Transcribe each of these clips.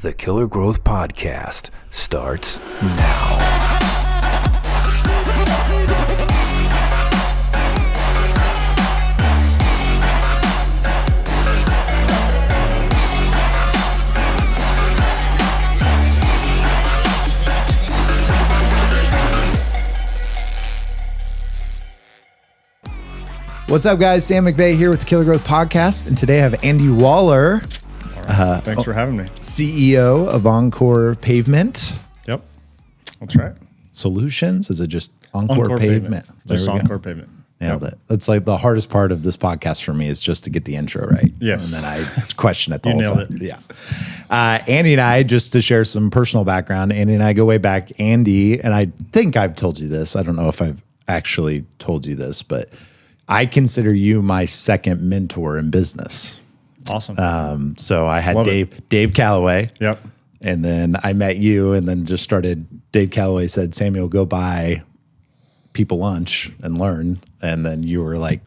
The Killer Growth Podcast starts now. What's up, guys? Sam McVeigh here with the Killer Growth Podcast, and today I have Andy Waller. Thanks for having me. CEO of Encore Pavement Yep, that's right. Solutions. Is it just Encore Pavement? Just Encore Pavement. Nailed it. That's like the hardest part of this podcast for me is just to get the intro right. Yeah. And then I question it the whole nailed time. it. Yeah. Andy and I, just to share some personal background, Andy and I go way back. Andy, and I think I've told you this. I don't know if I've actually told you this, but I consider you my second mentor in business. Awesome. So I had Love Dave Calloway. Yep. And then I met you and then just started. Dave Calloway said, Samuel, go buy people lunch and learn. And then you were like,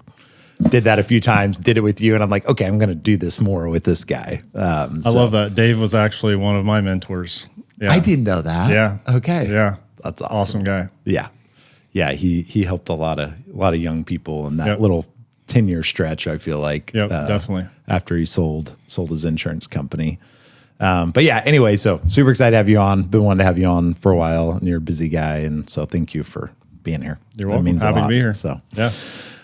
did that a few times, did it with you. And I'm like, okay, I'm going to do this more with this guy. I love that. Dave was actually one of my mentors. Yeah. I didn't know that. Yeah. Okay. Yeah. That's awesome. Awesome guy. Yeah. Yeah. He helped a lot of young people in that Yep. little 10-year stretch, I feel like. Yep, definitely. After he sold his insurance company. But yeah, anyway, so super excited to have you on. Been wanting to have you on for a while, and you're a busy guy, and so thank you for being here. You're welcome. That means Happy a lot. to be here. So yeah.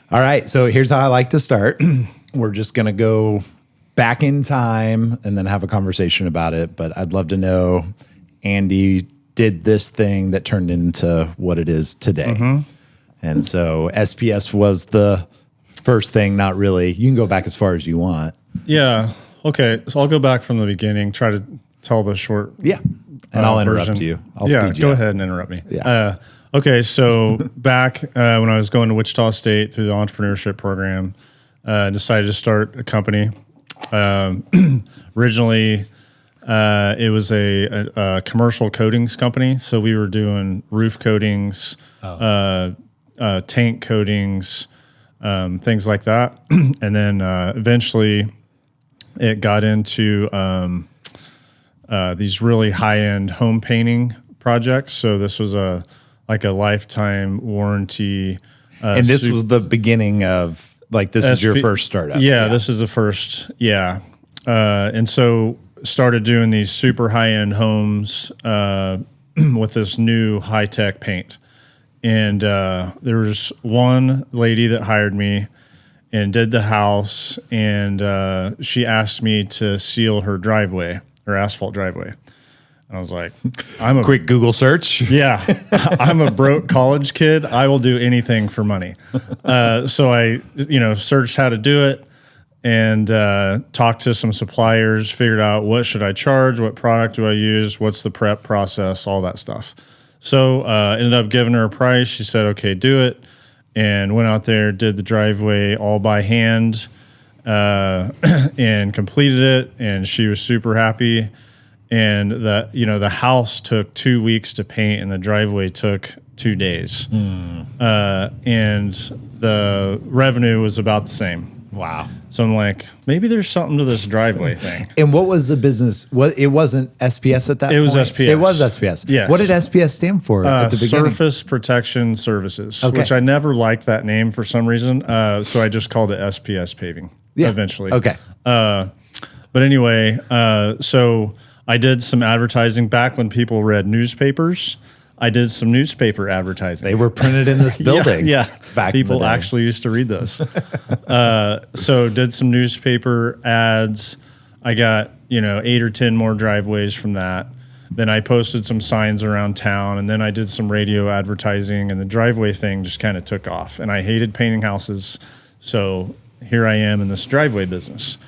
all right, so here's how I like to start. We're just gonna go back in time and then have a conversation about it. But I'd love to know, Andy did this thing that turned into what it is today. Mm-hmm. And so SPS was the first thing, not really. You can go back as far as you want. Yeah. Okay. So I'll go back from the beginning, try to tell the short. Yeah. And I'll interrupt version. you. I'll yeah, speed you go up. ahead and interrupt me. Yeah. Okay. So back when I was going to Wichita State through the entrepreneurship program, decided to start a company. Originally, it was a commercial coatings company. So we were doing roof coatings, tank coatings, things like that. And then eventually it got into these really high-end home painting projects. So this was a lifetime warranty. And this was the beginning of, like, this is your first startup. Yeah, this is the first. Yeah. And so started doing these super high-end homes with this new high-tech paint. And there was one lady that hired me and did the house, and she asked me to seal her driveway, her asphalt driveway. And I was like, I'm a quick Google search. Yeah, I'm a broke college kid. I will do anything for money. So I, searched how to do it and talked to some suppliers, figured out what should I charge, what product do I use, what's the prep process, all that stuff. So ended up giving her a price. She said, okay, do it. And went out there, did the driveway all by hand and completed it. And she was super happy. And the house took 2 weeks to paint and the driveway took 2 days. And the revenue was about the same. Wow. So I'm like, maybe there's something to this driveway thing. And what was the business? It wasn't SPS at that point? It was SPS. It was SPS. Yes. What did SPS stand for at the beginning? Surface Protection Services, Okay. which I never liked that name for some reason. So I just called it SPS Paving eventually. Okay. But anyway, so I did some advertising back when people read newspapers. I did some newspaper advertising. They were printed in this building. Yeah. Back in the People day. actually used to read those. So did some newspaper ads. I got, 8 or 10 more driveways from that. Then I posted some signs around town, and then I did some radio advertising, and the driveway thing just kind of took off. And I hated painting houses. So here I am in this driveway business.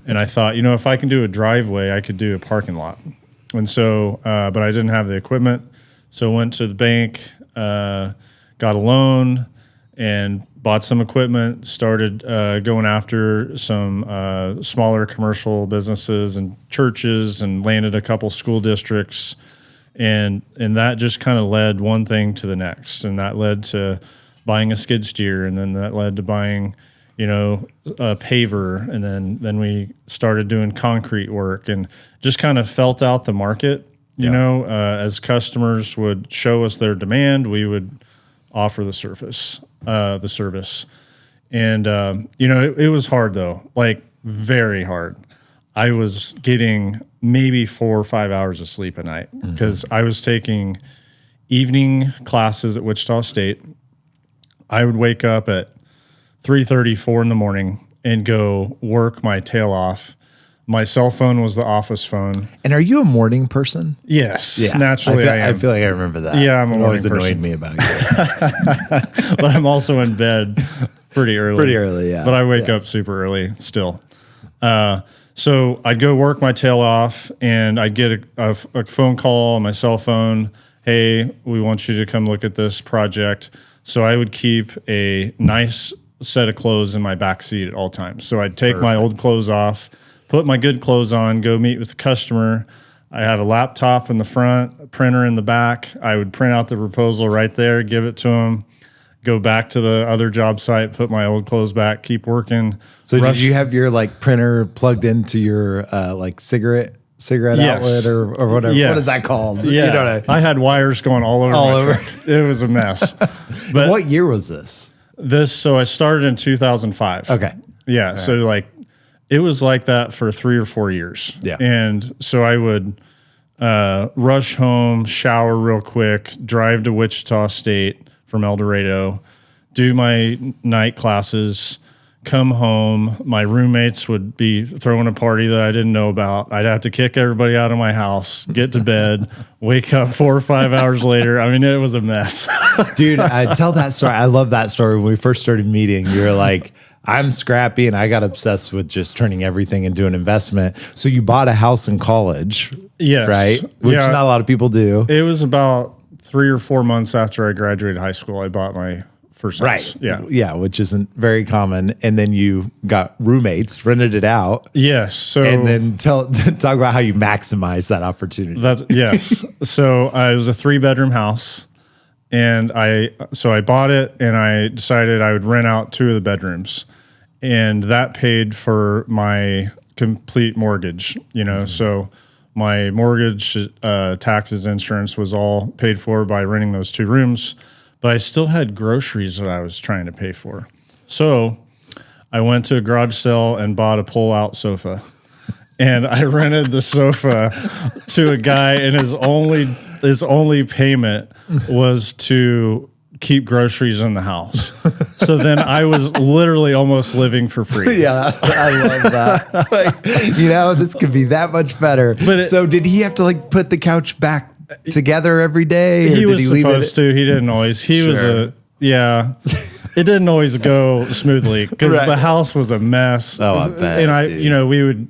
And I thought, if I can do a driveway, I could do a parking lot. And so, but I didn't have the equipment. So went to the bank, got a loan, and bought some equipment, started going after some smaller commercial businesses and churches, and landed a couple school districts. And that just kind of led one thing to the next. And that led to buying a skid steer, and then that led to buying a paver, and then we started doing concrete work and just kind of felt out the market. As customers would show us their demand, we would offer the service. And it was hard though, like very hard. I was getting maybe 4 or 5 hours of sleep a night because I was taking evening classes at Wichita State. I would wake up at 3:30, 4 in the morning and go work my tail off. My cell phone was the office phone. And are you a morning person? Yes, naturally I am. I feel like I remember that. Yeah, I'm a morning person. person. Annoyed me about you. But I'm also in bed pretty early. Pretty early, yeah. But I wake up super early still. So I'd go work my tail off, and I'd get a phone call on my cell phone. Hey, we want you to come look at this project. So I would keep a nice set of clothes in my back seat at all times. So I'd take my old clothes off, put my good clothes on, go meet with the customer. I have a laptop in the front, a printer in the back. I would print out the proposal right there, give it to them, go back to the other job site, put my old clothes back, keep working. So did you have your like printer plugged into your like cigarette outlet or whatever? Yeah. What is that called? Yeah. I had wires going all over my truck. It was a mess. But what year was this? So I started in 2005. Okay. Yeah. All so like it was like that for 3 or 4 years. Yeah. And so I would rush home, shower real quick, drive to Wichita State from El Dorado, do my night classes, come home. My roommates would be throwing a party that I didn't know about. I'd have to kick everybody out of my house, get to bed, wake up 4 or 5 hours later. I mean, it was a mess. Dude, I tell that story. I love that story. When we first started meeting, you were like, I'm scrappy and I got obsessed with just turning everything into an investment. So you bought a house in college. Yes. Right? Which not a lot of people do. It was about 3 or 4 months after I graduated high school, I bought my first house. Right. Yeah. Yeah, which isn't very common. And then you got roommates, rented it out. Yes. So and then talk about how you maximize that opportunity. Yes. So it was a 3-bedroom house, and I bought it, and I decided I would rent out 2 of the bedrooms, and that paid for my complete mortgage. So my mortgage, taxes, insurance was all paid for by renting those 2 rooms, but I still had groceries that I was trying to pay for. So I went to a garage sale and bought a pull-out sofa, and I rented the sofa to a guy, and his only payment was to keep groceries in the house. So then I was literally almost living for free. Yeah, I love that. This could be that much better. So did he have to like put the couch back together every day? He was supposed to. He didn't always. It didn't always go smoothly because the house was a mess. Oh, I bet. And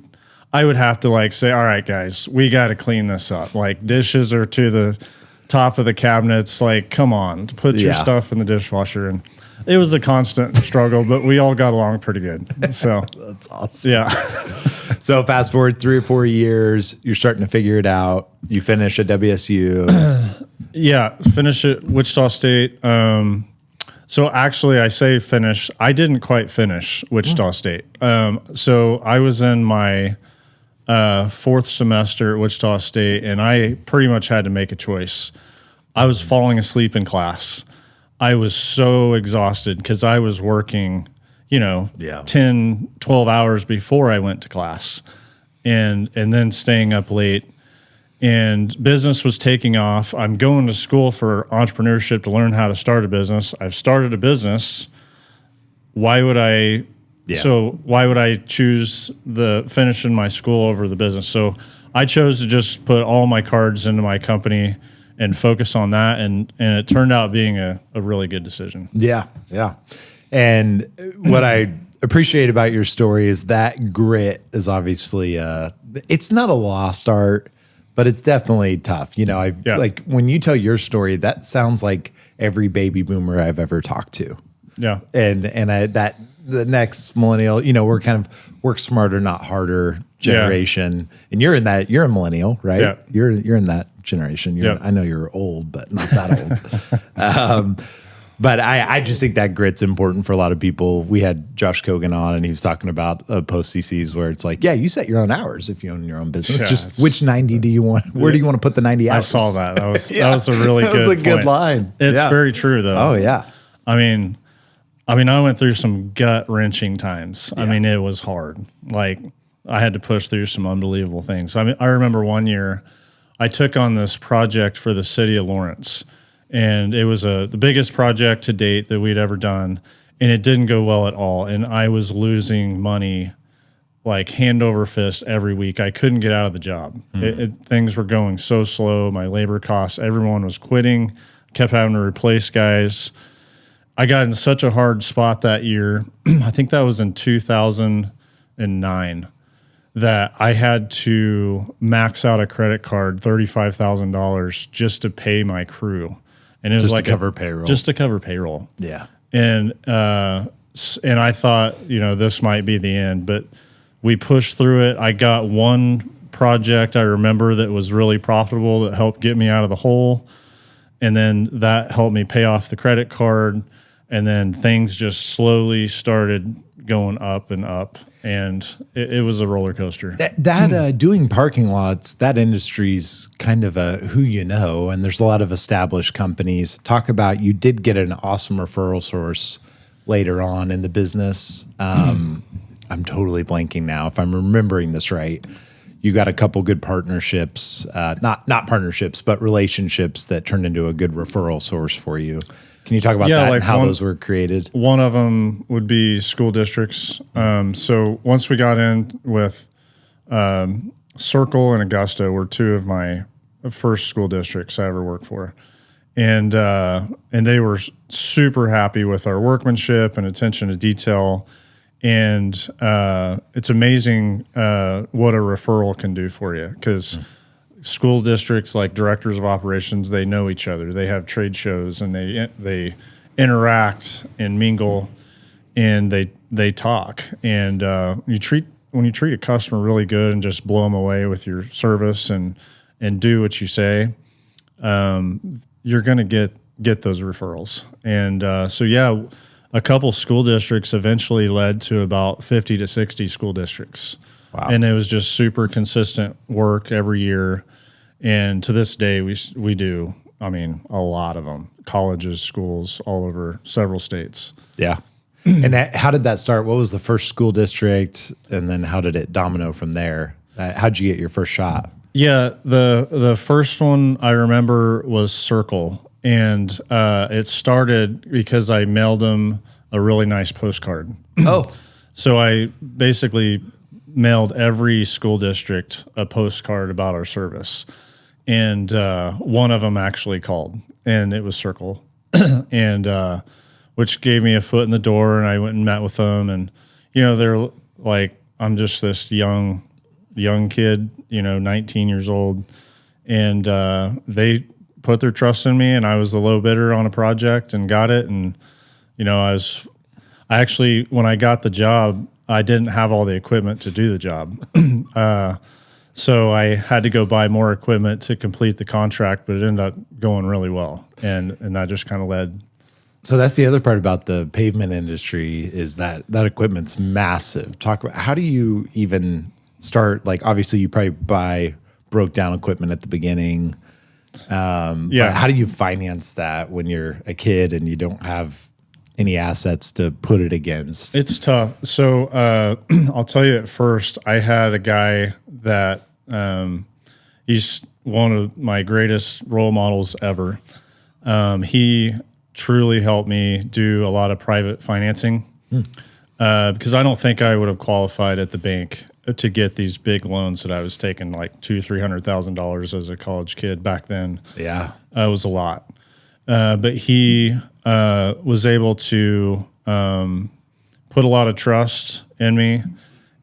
I would have to like say, all right, guys, we got to clean this up. Like dishes are to the top of the cabinets. Like, come on, put your stuff in the dishwasher. And it was a constant struggle, but we all got along pretty good. So that's awesome. Yeah. So fast forward 3 or 4 years, you're starting to figure it out. You finish at WSU. Yeah, finish at Wichita State. So actually, I say finish. I didn't quite finish Wichita State. So I was in my 4th semester at Wichita State, and I pretty much had to make a choice. I was falling asleep in class. I was so exhausted because I was working, 10, 12 hours before I went to class, and then staying up late. And business was taking off. I'm going to school for entrepreneurship to learn how to start a business. I've started a business. Why would I? Yeah. So why would I choose the finishing my school over the business? So I chose to just put all my cards into my company and focus on that. And it turned out being a really good decision. Yeah. Yeah. And what I appreciate about your story is that grit is obviously, it's not a lost art, but it's definitely tough. Like when you tell your story, that sounds like every baby boomer I've ever talked to. Yeah. And the next millennial, we're kind of work smarter, not harder generation. Yeah. And you're a millennial, right? Yeah. You're in that generation. I know you're old, but not that old. But I just think that grit's important for a lot of people. We had Josh Kogan on, and he was talking about post CCs where it's like, yeah, you set your own hours if you own your own business. Yeah, just which 90 do you want? Where do you want to put the 90 hours? I saw that. That was a really good. That was a good point. line. It's very true though. Oh yeah. I mean, I went through some gut wrenching times. Yeah. I mean, it was hard. Like I had to push through some unbelievable things. I remember one year I took on this project for the city of Lawrence, and it was the biggest project to date that we'd ever done, and it didn't go well at all. And I was losing money like hand over fist every week. I couldn't get out of the job. Things were going so slow. My labor costs, everyone was quitting, kept having to replace guys. I got in such a hard spot that year. I think that was in 2009 that I had to max out a credit card, $35,000 just to pay my crew. And it was just like to cover payroll. Just to cover payroll. Yeah. And I thought, this might be the end, but we pushed through it. I got one project I remember that was really profitable that helped get me out of the hole. And then that helped me pay off the credit card. And then things just slowly started going up and up. And it was a roller coaster. Doing parking lots, that industry's kind of who you know, and there's a lot of established companies. Talk about, you did get an awesome referral source later on in the business. I'm totally blanking now if I'm remembering this right. You got a couple good partnerships, not partnerships, but relationships that turned into a good referral source for you. Can you talk about that and how those were created? One of them would be school districts. So once we got in with Circle and Augusta were two of my first school districts I ever worked for. And they were super happy with our workmanship and attention to detail. And it's amazing what a referral can do for you, because school districts, like directors of operations, they know each other. They have trade shows and they interact and mingle and they talk. And when you treat a customer really good and just blow them away with your service and do what you say, you're going to get those referrals. And a couple school districts eventually led to about 50 to 60 school districts. Wow. And it was just super consistent work every year. And to this day, we do, a lot of them, colleges, schools, all over several states. Yeah. And how did that start? What was the first school district? And then how did it domino from there? How'd you get your first shot? Yeah, the first one I remember was Circle. And it started because I mailed them a really nice postcard. Oh. So I basically mailed every school district a postcard about our service. And one of them actually called, and it was Circle. And which gave me a foot in the door, and I went and met with them. And, they're like, I'm just this young kid, 19 years old. And they put their trust in me, and I was the low bidder on a project and got it. And, I actually, when I got the job, I didn't have all the equipment to do the job. So I had to go buy more equipment to complete the contract, but it ended up going really well. And that just kind of led. So that's the other part about the pavement industry, is that equipment's massive. Talk about, how do you even start? Like, obviously you probably broke down equipment at the beginning. But how do you finance that when you're a kid and you don't have any assets to put it against? It's tough. So I'll tell you, at first, I had a guy that he's one of my greatest role models ever. He truly helped me do a lot of private financing because I don't think I would have qualified at the bank to get these big loans that I was taking, like $200,000-$300,000 as a college kid back then. Yeah, it was a lot. But he was able to put a lot of trust in me,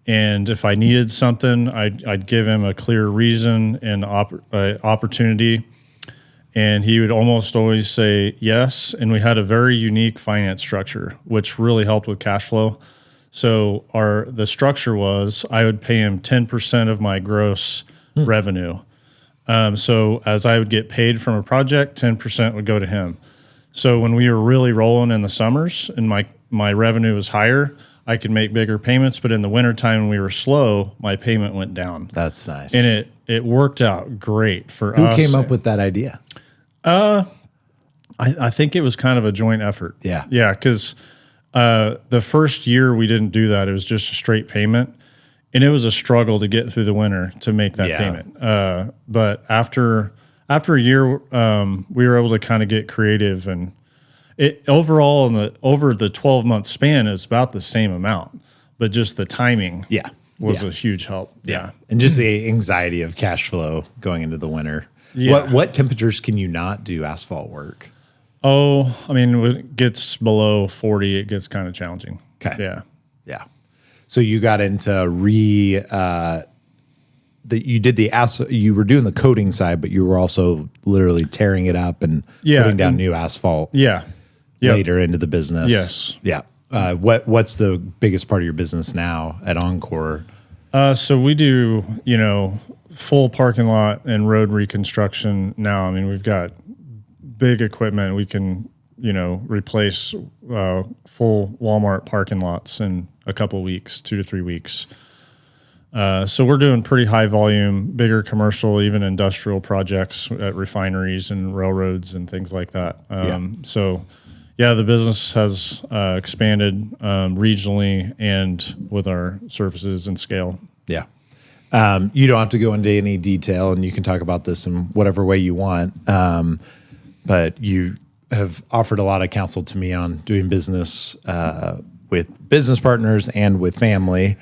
and if I needed something, I'd give him a clear reason and opportunity, and he would almost always say yes. And we had a very unique finance structure, which really helped with cash flow. So the structure was, I would pay him 10% of my gross revenue. So as I would get paid from a project, 10% would go to him. So when we were really rolling in the summers and my revenue was higher, I could make bigger payments. But in the wintertime when we were slow, my payment went down. That's nice. And it worked out great for us. Who came up with that idea? I think it was kind of a joint effort. Yeah. Yeah, because the first year we didn't do that. It was just a straight payment. And it was a struggle to get through the winter to make that payment. But after a year, we were able to kind of get creative. And it overall, over the 12-month span, is about the same amount. But just the timing was a huge help. Yeah. And just the anxiety of cash flow going into the winter. Yeah. What temperatures can you not do asphalt work? Oh, I mean, when it gets below 40, it gets kind of challenging. Okay. Yeah. Yeah. So you got into you were doing the coating side, but you were also literally tearing it up and putting down new asphalt. Yeah. Later into the business. Yes. Yeah. What's the biggest part of your business now at Encore? So we do, full parking lot and road reconstruction now. I mean, we've got big equipment. We can, replace full Walmart parking lots in a couple of weeks, 2 to 3 weeks. So we're doing pretty high volume, bigger commercial, even industrial projects at refineries and railroads and things like that. So, the business has expanded regionally and with our services and scale. Yeah. You don't have to go into any detail, and you can talk about this in whatever way you want. But you have offered a lot of counsel to me on doing business with business partners and with family.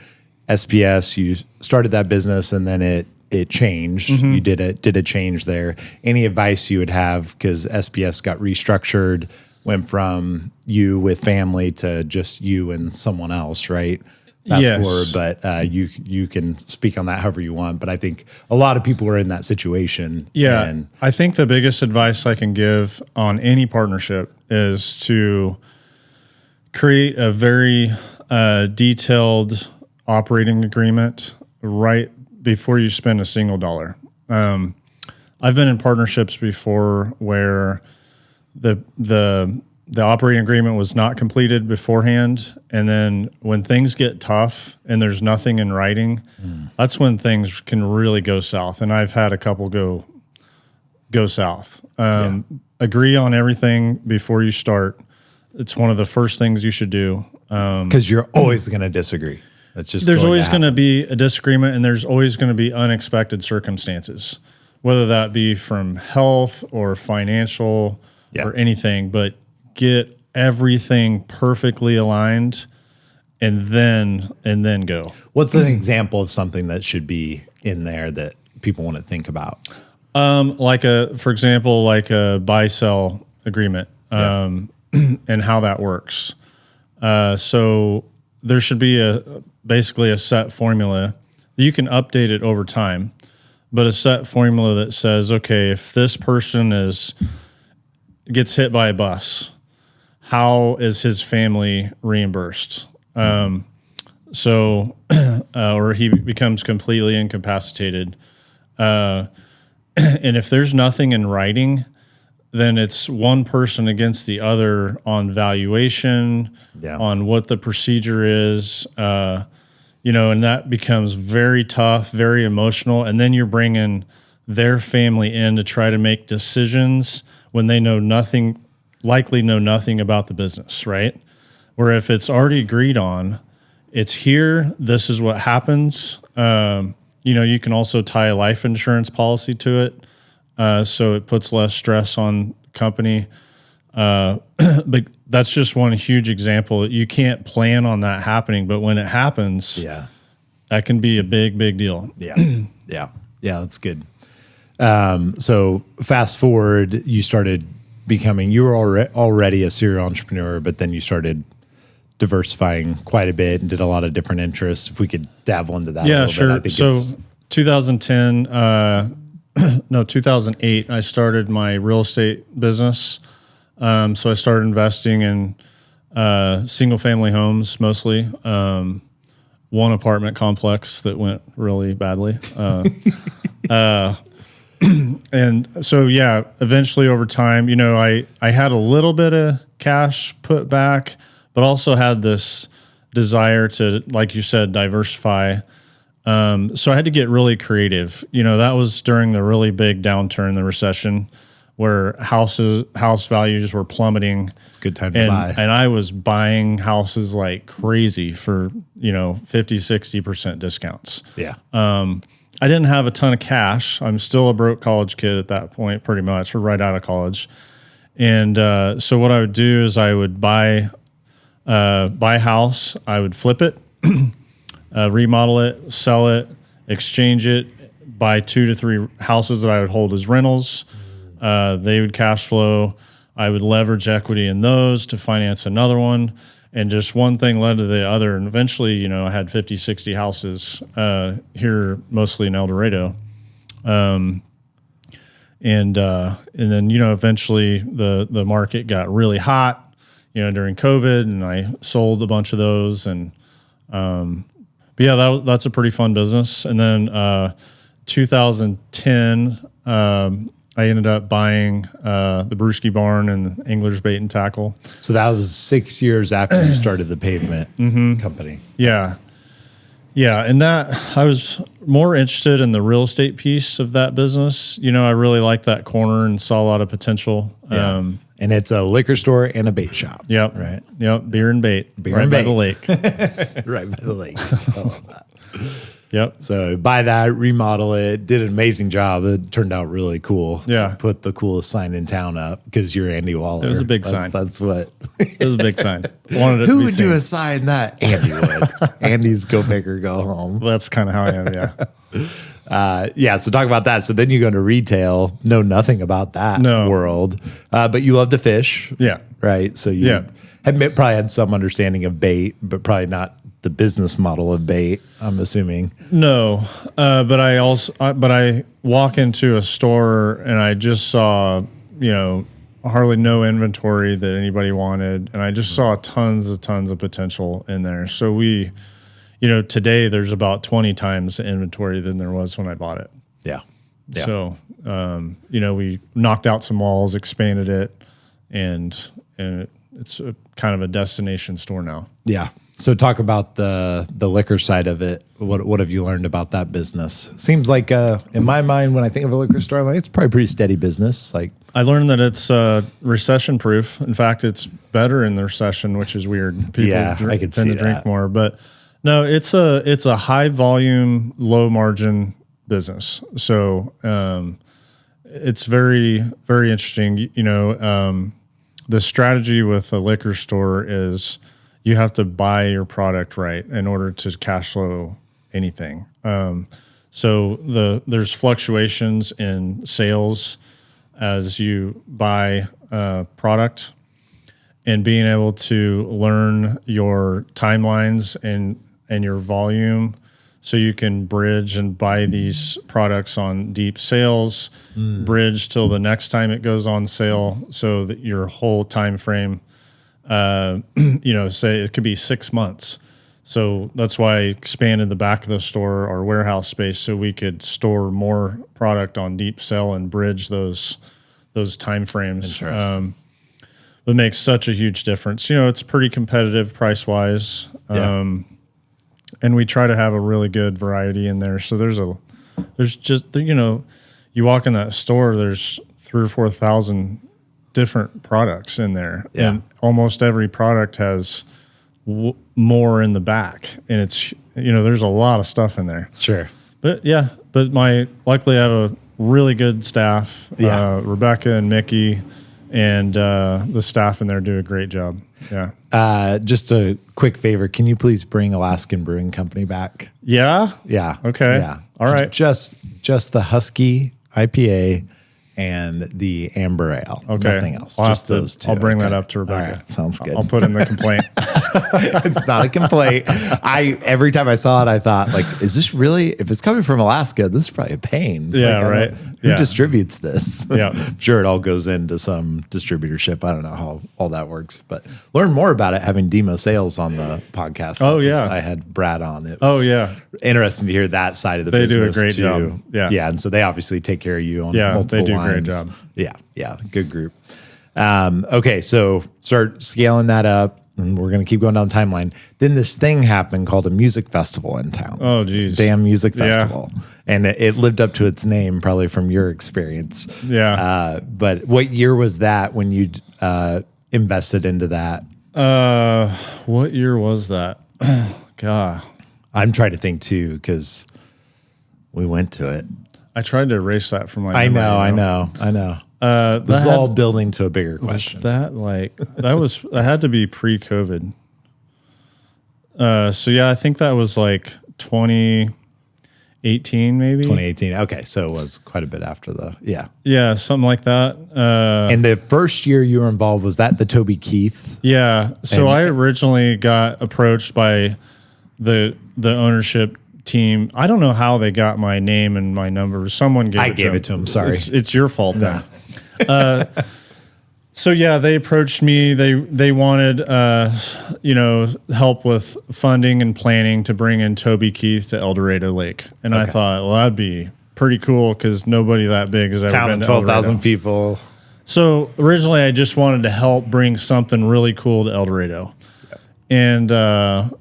SPS, you started that business and then it changed. You did a change there. Any advice you would have, because SPS got restructured, went from you with family to just you and someone else, right? Fast forward, but you can speak on that however you want. But I think a lot of people are in that situation. Yeah, and I think the biggest advice I can give on any partnership is to create a very detailed operating agreement right before you spend a single dollar. I've been in partnerships before where the operating agreement was not completed beforehand, and then when things get tough and there's nothing in writing, that's when things can really go south. And I've had a couple go south. Agree on everything before you start. It's one of the first things you should do. because you're always going to disagree. There's always going to be a disagreement, and there's always going to be unexpected circumstances, whether that be from health or financial or anything. But get everything perfectly aligned, and then go. What's an example of something that should be in there that people want to think about? For example, like a buy-sell agreement, and how that works. So there should be basically a set formula. You can update it over time, but a set formula that says, okay, if this person gets hit by a bus, how is his family reimbursed? Or he becomes completely incapacitated. And if there's nothing in writing, then it's one person against the other on valuation, on what the procedure is, and that becomes very tough, very emotional. And then you're bringing their family in to try to make decisions when they likely know nothing about the business, right? Where if it's already agreed on, it's here, this is what happens. You can also tie a life insurance policy to it. So it puts less stress on the company. But that's just one huge example. You can't plan on that happening, but when it happens, that can be a big, big deal. Yeah, that's good. So fast forward, you were already a serial entrepreneur, but then you started diversifying quite a bit and did a lot of different interests. If we could dabble into that a little sure. bit. I think 2008, I started my real estate business. So I started investing in single family homes, mostly. One apartment complex that went really badly. And so, yeah, eventually over time, you know, I had a little bit of cash put back, but also had this desire to, like you said, diversify. So I had to get really creative. You know, that was during the really big downturn, the recession, where house values were plummeting. It's a good time to buy. And I was buying houses like crazy for, you know, 50, 60% discounts. Yeah. I didn't have a ton of cash. I'm still a broke college kid at that point, pretty much, or right out of college. And so what I would do is I would buy a house, I would flip it, remodel it, sell it, exchange it, buy 2 to 3 houses that I would hold as rentals. They would cash flow. I would leverage equity in those to finance another one. And just one thing led to the other. And eventually, you know, I had 50, 60 houses here, mostly in El Dorado. And then, you know, eventually the market got really hot, you know, during COVID, and I sold a bunch of those. And, but yeah, that's a pretty fun business. And then 2010, I ended up buying the Brewski Barn and Angler's Bait and Tackle. So that was 6 years after you started the pavement company. Yeah. Yeah. And that I was more interested in the real estate piece of that business. You know, I really liked that corner and saw a lot of potential. Yeah. And it's a liquor store and a bait shop. Yep. Right. Yep. Beer and bait. Beer right and by bait. the lake. Right by the lake. I love that. Yep. So buy that, remodel it, did an amazing job. It turned out really cool. Yeah. Put the coolest sign in town up because you're Andy Waller. It was a big sign. That's what. It was a big sign. Wanted it Who to be would do seen. a sign that? Andy would. Andy's go big or go home. That's kind of how I am. Yeah. Yeah. So talk about that. So then you go into retail, know nothing about that No. world, but you love to fish. Yeah. Right. So you Yeah. probably had some understanding of bait, but probably not the business model of bait, I'm assuming. No, but I walk into a store and I just saw, you know, hardly no inventory that anybody wanted, and I just saw tons of potential in there. So we, you know, today there's about 20 times the inventory than there was when I bought it. Yeah. So, you know, we knocked out some walls, expanded it, and it's a kind of a destination store now. Yeah. So talk about the liquor side of it. What have you learned about that business? Seems like in my mind, when I think of a liquor store, like it's probably a pretty steady business. Like I learned that it's recession proof. In fact, it's better in the recession, which is weird. People Yeah, I could tend see to drink that. more, but no, it's a high volume, low margin business. So it's very, very interesting. You know, the strategy with a liquor store is you have to buy your product right in order to cash flow anything. So there's fluctuations in sales as you buy product, and being able to learn your timelines and your volume so you can bridge and buy these products on deep sales, bridge till the next time it goes on sale so that your whole time frame, you know, say it could be 6 months. So that's why I expanded the back of the store, our warehouse space, so we could store more product on deep sell and bridge those time frames. Interesting. It makes such a huge difference. You know, it's pretty competitive price wise. Yeah. And we try to have a really good variety in there. So there's just, you know, you walk in that store, there's 3,000 or 4,000 different products in there. Yeah. And almost every product has more in the back. And it's, you know, there's a lot of stuff in there. sure. But yeah, luckily I have a really good staff. Yeah. Rebecca and Mickey and the staff in there do a great job. Yeah. Just a quick favor. Can you please bring Alaskan Brewing Company back? Yeah. Yeah. Okay. Yeah. All right. Just the Husky IPA and the amber ale. Okay. Nothing else. I'll Just have to- those two. I'll bring Okay. that up to Rebecca. All right. Sounds good. I'll put in the complaint. It's not a complaint. Every time I saw it, I thought, like, is this really, if it's coming from Alaska, this is probably a pain. Yeah, Like, right. Who Yeah. distributes this? Yeah. I'm sure it all goes into some distributorship. I don't know how all that works, but learn more about it having Demo Sales on the podcast. Oh, yeah. I had Brad on it. Oh, yeah. Interesting to hear that side of the They do a business. great too. job. Yeah. Yeah. And so they obviously take care of you on Yeah, multiple they do a lines. great job. Yeah. Yeah. Good group. Okay. So start scaling that up. And we're going to keep going down the timeline. Then this thing happened called a music festival in town. Oh, geez. Damn music Yeah. festival. And it lived up to its name, probably from your experience. Yeah. But what year was that when you invested into that? What year was that? God. I'm trying to think too, because we went to it. I tried to erase that from my I memory, know. you know. This is all building to a bigger Was question. that like that had to be pre-COVID. So yeah, I think that was like 2018 maybe. 2018. Okay, so it was quite a bit after the Yeah, something like that. And the first year you were involved, was that the Toby Keith? Yeah. So And- I originally got approached by the ownership team. I don't know how they got my name and my number. Someone gave it gave it to them. Sorry. It's your fault then. So yeah, they approached me. They wanted help with funding and planning to bring in Toby Keith to El Dorado Lake. And I thought, well, that'd be pretty cool because nobody that big has ever Town been of to El 12,000 Dorado. people. So originally, I just wanted to help bring something really cool to El Dorado. And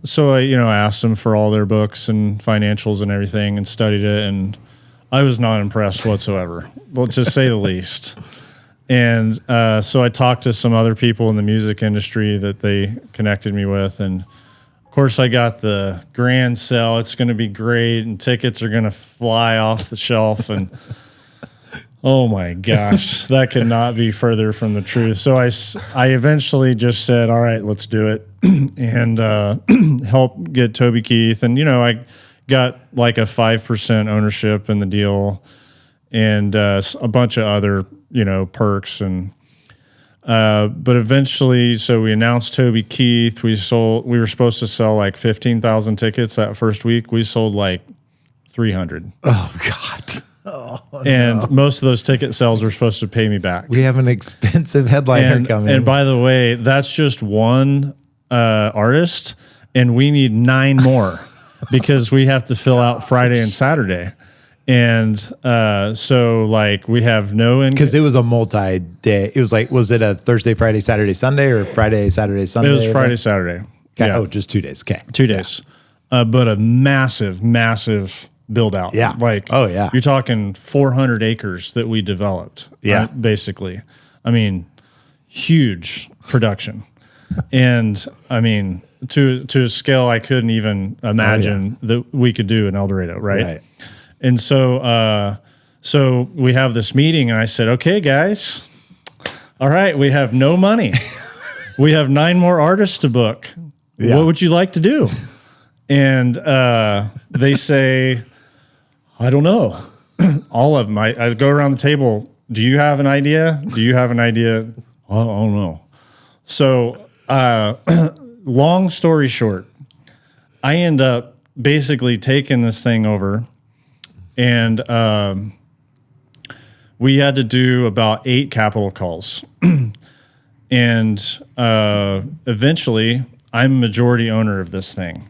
so I asked them for all their books and financials and everything and studied it. And I was not impressed whatsoever, well, to say the least. And so I talked to some other people in the music industry that they connected me with. And of course, I got the grand sale. It's going to be great. And tickets are going to fly off the shelf. And oh my gosh, that could not be further from the truth. So I eventually just said, all right, let's do it and help get Toby Keith. And, I got like a 5% ownership in the deal and a bunch of other, perks. And but eventually, so we announced Toby Keith. We were supposed to sell like 15,000 tickets that first week. We sold like 300. Oh, God. And most of those ticket sales were supposed to pay me back. We have an expensive headliner coming. And by the way, that's just one artist, and we need 9 more because we have to fill out Friday and Saturday. And so, like, we have no income. Because it was a multi-day. It was like, was it a Thursday, Friday, Saturday, Sunday, or Friday, Saturday, Sunday? It was Friday, Saturday. Okay. Yeah. Oh, just 2 days. Okay. 2 days. But a massive, massive build out. Yeah. Like, oh, yeah. You're talking 400 acres that we developed. Yeah. Basically. I mean, huge production. And I mean, to a scale I couldn't even imagine that we could do in El Dorado, right? And so so we have this meeting and I said, okay, guys, all right, we have no money. We have 9 more artists to book. Yeah. What would you like to do? And they say, I don't know. All of them. I go around the table. Do you have an idea? Do you have an idea? I don't know. So long story short, I end up basically taking this thing over, and we had to do about 8 capital calls. And eventually, I'm majority owner of this thing.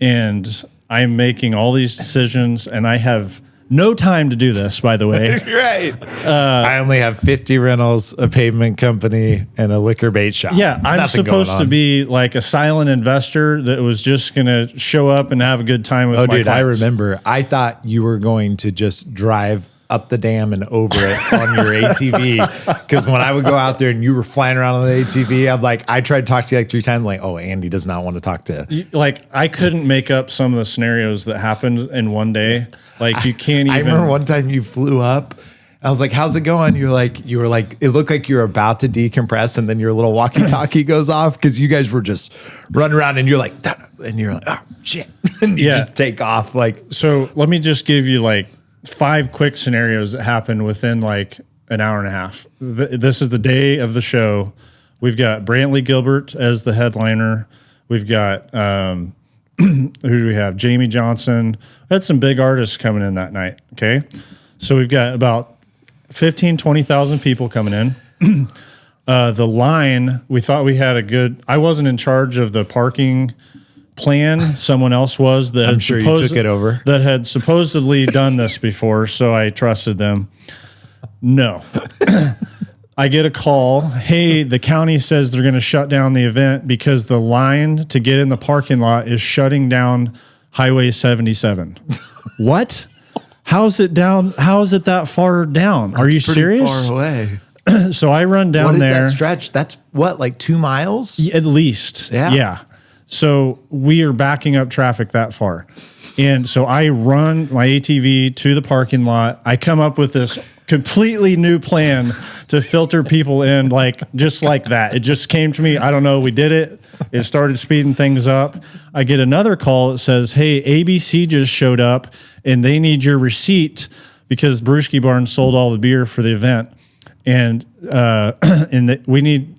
And I'm making all these decisions, and I have no time to do this, by the way. Right. I only have 50 rentals, a pavement company, and a liquor bait shop. Yeah, I'm Nothing supposed going to on. be like a silent investor that was just going to show up and have a good time with Oh, my dude, I clients. remember. I thought you were going to just drive up the dam and over it on your ATV. Because when I would go out there and you were flying around on the ATV, I'm like, I tried to talk to you like 3 times. Like, oh, Andy does not want to talk to. Like, I couldn't make up some of the scenarios that happened in one day. Like, you can't even. I remember one time you flew up. I was like, how's it going? You were like, it looked like you were about to decompress, and then your little walkie-talkie goes off because you guys were just running around, and you're like, oh shit, and you just take off. Like, So let me just give you like 5 quick scenarios that happened within like an hour and a half. This is the day of the show. We've got Brantley Gilbert as the headliner. We've got, who do we have? Jamie Johnson. We had some big artists coming in that night. Okay. So we've got about 15, 20,000 people coming in. The line, we thought we had a good, I wasn't in charge of the parking plan. Someone else was that I'm sure you took it over. That had supposedly done this before. So I trusted them. No. I get a call. Hey, the county says they're going to shut down the event because the line to get in the parking lot is shutting down Highway 77. What? How's it down? How is it that far down? Are you serious? Far away. So I run down what is there. That stretch? That's what, like 2 miles? At least. Yeah. Yeah. So we are backing up traffic that far. And so I run my ATV to the parking lot. I come up with this completely new plan to filter people in, like just like that. It just came to me. I don't know. We did it. It started speeding things up. I get another call that says, hey, ABC just showed up and they need your receipt because Brewski Barn sold all the beer for the event. And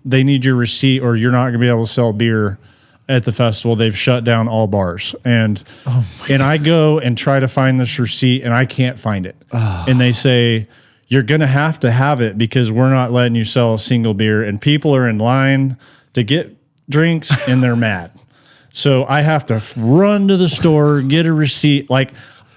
they need your receipt or you're not going to be able to sell beer at the festival. They've shut down all bars. And I go and try to find this receipt and I can't find it. And they say, you're going to have it because we're not letting you sell a single beer. And people are in line to get drinks and they're mad. So I have to run to the store, get a receipt, like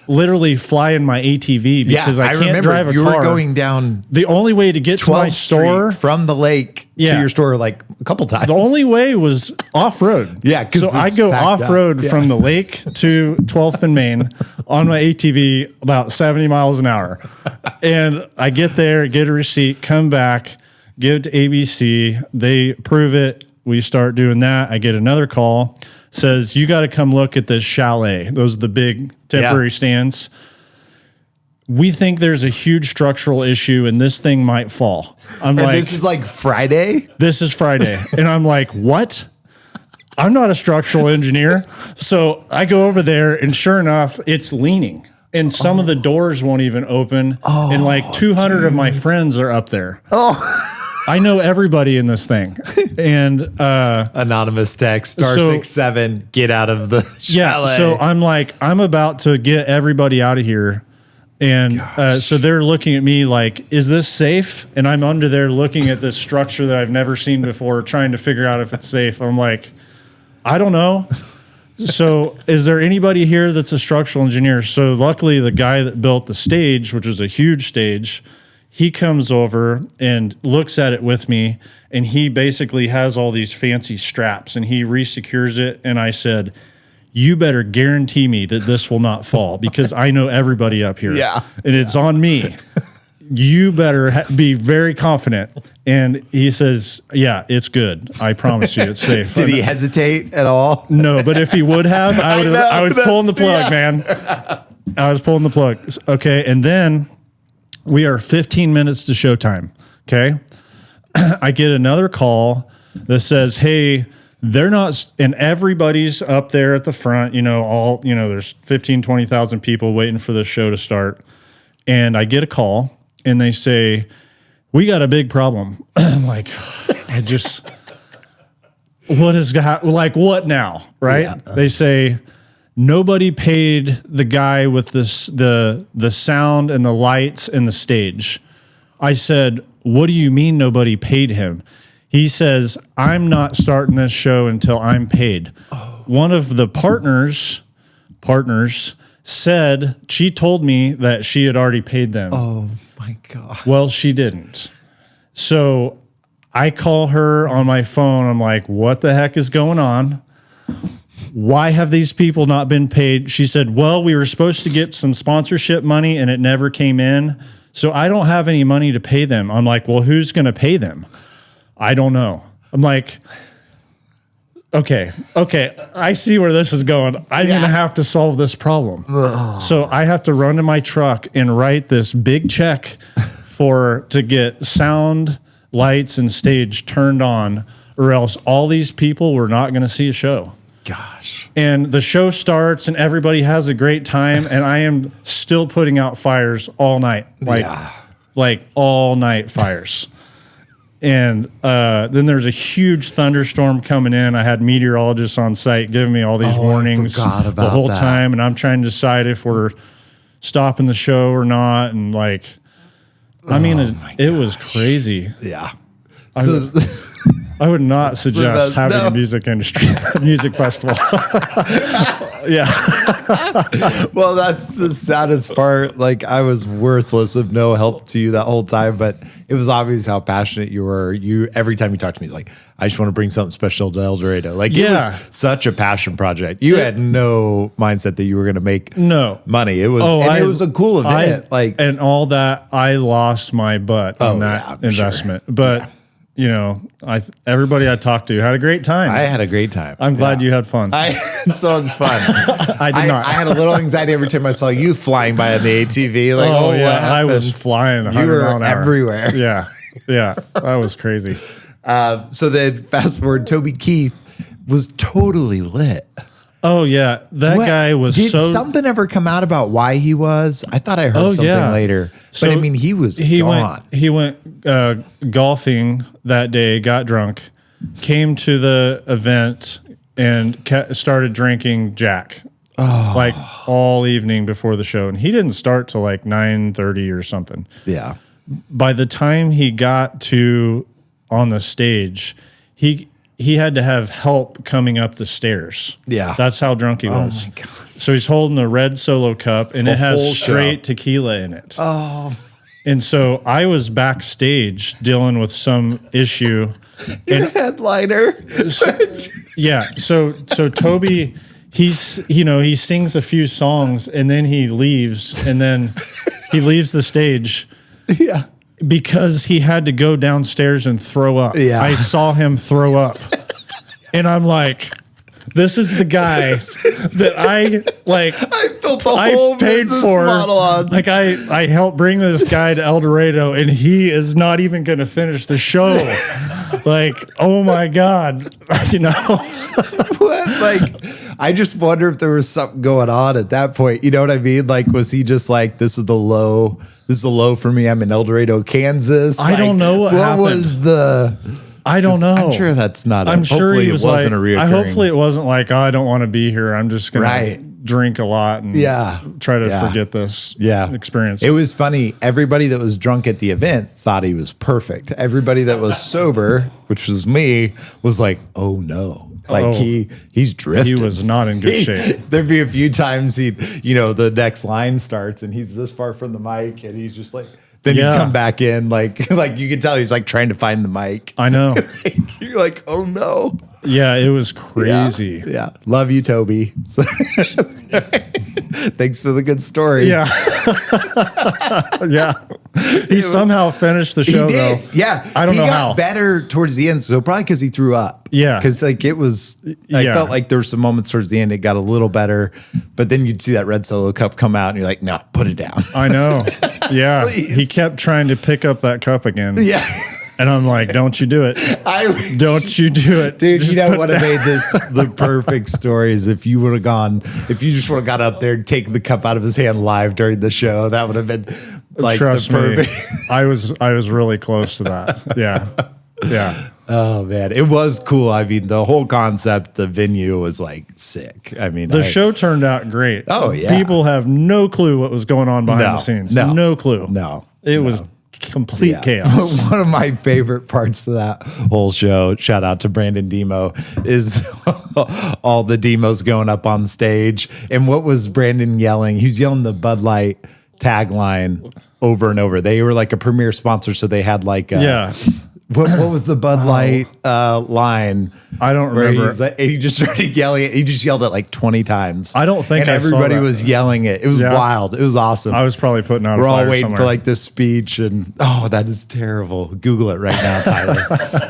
literally fly in my ATV because I can't drive a car. You were going down the only way to get to my store from the lake to your store like a couple times. The only way was off-road. Yeah. So I go off-road from the lake to 12th and Main on my ATV about 70 miles an hour. And I get there, get a receipt, come back, give it to ABC. They approve it. We start doing that. I get another call. Says, you got to come look at this chalet. Those are the big temporary stands. We think there's a huge structural issue and this thing might fall. I'm like, this is like Friday? This is Friday. And I'm like, what? I'm not a structural engineer. So I go over there and sure enough, it's leaning. And some of the doors won't even open. And like 200 of my friends are up there. I know everybody in this thing. And anonymous text, *67, get out of the chalet. So I'm like, I'm about to get everybody out of here. And so they're looking at me like, is this safe? And I'm under there looking at this structure that I've never seen before, trying to figure out if it's safe. I'm like, I don't know. So is there anybody here that's a structural engineer? So luckily the guy that built the stage, which was a huge stage, he comes over and looks at it with me, and he basically has all these fancy straps, and he resecures it. And I said, you better guarantee me that this will not fall because I know everybody up here. Yeah. And it's on me. You better be very confident. And he says, yeah, it's good. I promise you it's safe. Did he hesitate at all? No, but if he would have, I was pulling the plug, man. I was pulling the plug. Okay. And then we are 15 minutes to showtime. Okay. I get another call that says, hey, they're not, and everybody's up there at the front, there's 15, 20,000 people waiting for the show to start. And I get a call and they say, we got a big problem. I'm like, what now? Right. Yeah. They say, nobody paid the guy with the sound and the lights and the stage. I said, what do you mean nobody paid him? He says, I'm not starting this show until I'm paid. Oh. One of the partners said, she told me that she had already paid them. Oh my God. Well, she didn't. So I call her on my phone. I'm like, what the heck is going on? Why have these people not been paid? She said, well, we were supposed to get some sponsorship money and it never came in. So I don't have any money to pay them. I'm like, well, who's going to pay them? I don't know. I'm like, okay. I see where this is going. I'm going to have to solve this problem. So I have to run to my truck and write this big check to get sound, lights, and stage turned on, or else all these people were not going to see a show. Gosh. And the show starts and everybody has a great time, and I am still putting out fires all night. like all night fires. And then there's a huge thunderstorm coming in. I had meteorologists on site giving me all these warnings the whole time. And I'm trying to decide if we're stopping the show or not. And like, I mean, it was crazy. Yeah. I would not suggest having a music festival. Yeah. Well, that's the saddest part. Like, I was worthless of no help to you that whole time, but it was obvious how passionate you were. Every time you talked to me, it's like, I just want to bring something special to El Dorado. Like, it was such a passion project. You had no mindset that you were going to make money. It was, it was a cool event. And all that, I lost my butt on that investment. Sure. But you know, everybody I talked to had a great time. I had a great time. I'm glad you had fun. I had so much fun. I did not. I had a little anxiety every time I saw you flying by on the ATV. Like, oh yeah, I was flying 100 you were mile an hour. everywhere. Yeah, that was crazy. So then, fast forward, Toby Keith was totally lit. Oh yeah, that guy was Did something ever come out about why he was? I thought I heard something later. But I mean, he was gone. He went golfing that day, got drunk, came to the event, and started drinking Jack. Like all evening before the show. And he didn't start till like 9:30 or something. Yeah. By the time he got on the stage, he had to have help coming up the stairs. Yeah. That's how drunk he was. Oh my God. So he's holding a red Solo cup and it has straight tequila in it. Oh. And so I was backstage dealing with some issue. Your headliner. Yeah. So Toby, he sings a few songs and then he leaves the stage. Yeah. Because he had to go downstairs and throw up. Yeah. I saw him throw up. And I'm like, this is the guy that I built the whole business model on. Like I helped bring this guy to El Dorado and he is not even going to finish the show. Like, oh my God. You know? What? Like, I just wonder if there was something going on at that point. You know what I mean? Like, was he just like, this is the low for me. I'm in El Dorado, Kansas. I don't know what happened. Was the... I don't know. I'm sure that's not. I'm sure he was wasn't like, a reoccurring. Hopefully it wasn't like, oh, I don't want to be here. I'm just going to drink a lot and try to forget this experience. It was funny. Everybody that was drunk at the event thought he was perfect. Everybody that was sober, which was me, was like, oh no. Like he's drifting. He was not in good shape. There'd be a few times the next line starts and he's this far from the mic and he's just like, then he'd come back in like you can tell he's like trying to find the mic. I know. You're like, oh no. Yeah, it was crazy. Yeah. Love you, Toby. Thanks for the good story. Yeah. Yeah. He somehow finished the show, though. Yeah. I don't know how. He got better towards the end, so probably because he threw up. Yeah. Because like it was, I felt like there were some moments towards the end it got a little better, but then you'd see that red Solo cup come out and you're like, no, put it down. I know. Yeah. He kept trying to pick up that cup again. Yeah. And I'm like, don't you do it. Don't you do it. Dude, you know what made this the perfect story is if you just would have got up there and taken the cup out of his hand live during the show, that would have been like Trust the perfect. Me, I was really close to that. Yeah. Yeah. Oh man, it was cool. I mean, the whole concept, the venue was like sick. I mean, the show turned out great. Oh yeah. People have no clue what was going on behind the scenes. No clue. No. It was complete chaos. One of my favorite parts of that whole show, shout out to Brandon Demo, is all the demos going up on stage. And what was Brandon yelling? He was yelling the Bud Light tagline over and over. They were like a premier sponsor, so they had like what was the Bud Light line? I don't remember. He just started yelling it. He just yelled it like 20 times. I don't think everybody was yelling it. It was wild. It was awesome. I was probably putting out. We're all waiting for like this speech, and that is terrible. Google it right now, Tyler.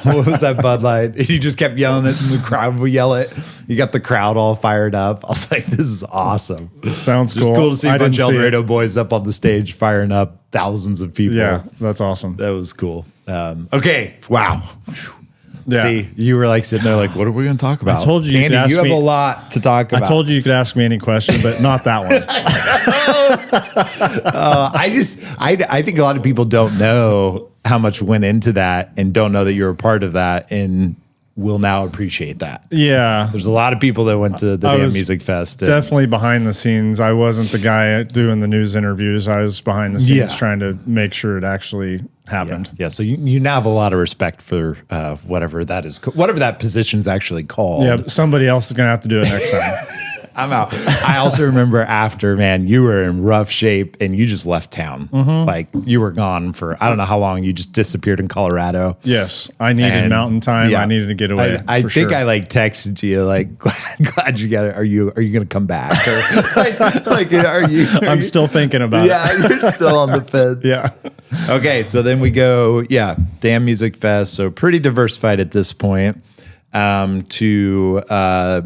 What was that Bud Light? And he just kept yelling it, and the crowd would yell it. You got the crowd all fired up. I was like, this is awesome. Sounds cool. Just cool to see a bunch of El Dorado boys up on the stage firing up thousands of people. Yeah, that's awesome. That was cool. Okay. Wow. Yeah. See, you were like sitting there like, what are we going to talk about? I told you, Andy, you have a lot to talk about. I told you could ask me any question, but not that one. I think a lot of people don't know how much went into that and don't know that you're a part of that and will now appreciate that. Yeah. There's a lot of people that went to the damn music fest. Definitely behind the scenes. I wasn't the guy doing the news interviews. I was behind the scenes trying to make sure it actually happened. Yeah. So you now have a lot of respect for whatever that is, whatever that position is actually called. Yeah. Somebody else is going to have to do it next time. I'm out. I also remember after, man, you were in rough shape and you just left town. Like you were gone for, I don't know how long. You just disappeared in Colorado. Yes. I needed mountain time. Yeah. I needed to get away. I think I like texted you like, glad you got it. Are you going to come back? Or, I'm still thinking about it. Yeah. You're still on the fence. Yeah. Okay. So then we go, damn music fest. So pretty diversified at this point, to,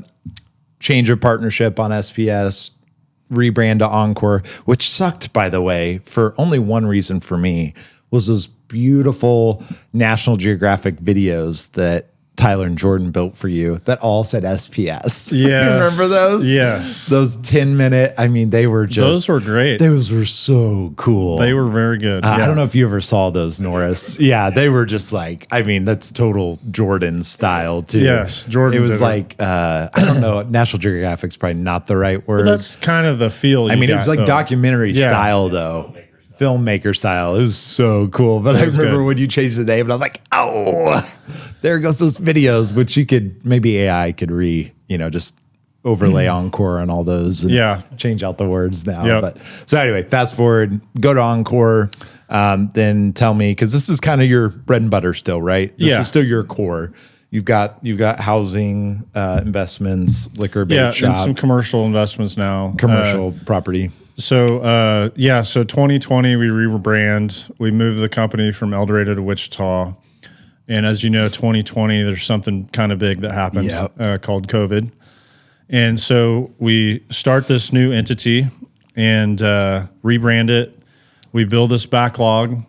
change of partnership on SPS, rebrand to Encore, which sucked, by the way, for only one reason for me, was those beautiful National Geographic videos that Tyler and Jordan built for you that all said SPS. Yeah. You remember those? Yes. Those 10-minute, I mean, they were just... Those were great. Those were so cool. They were very good. I don't know if you ever saw those, Norris. Yeah, they were just like, I mean, that's total Jordan style too. Yes, Jordan It was did it. like, I don't know, National Geographic's probably not the right word. That's kind of the feel. I mean, it it's like documentary style though. Filmmaker style. It was so cool. But I remember when you chased the name and I was like, oh, there goes those videos, which you could, maybe AI could just overlay Encore on all those and change out the words now. Yep. But so anyway, fast forward, go to Encore, then tell me, because this is kind of your bread and butter still, right? This is still your core. You've got housing, investments, liquor, bait shop, and some commercial investments now. commercial property. So 2020 we rebrand. We moved the company from El Dorado to Wichita. And as you know, 2020, there's something kind of big that happened called COVID. And so we start this new entity and rebrand it. We build this backlog.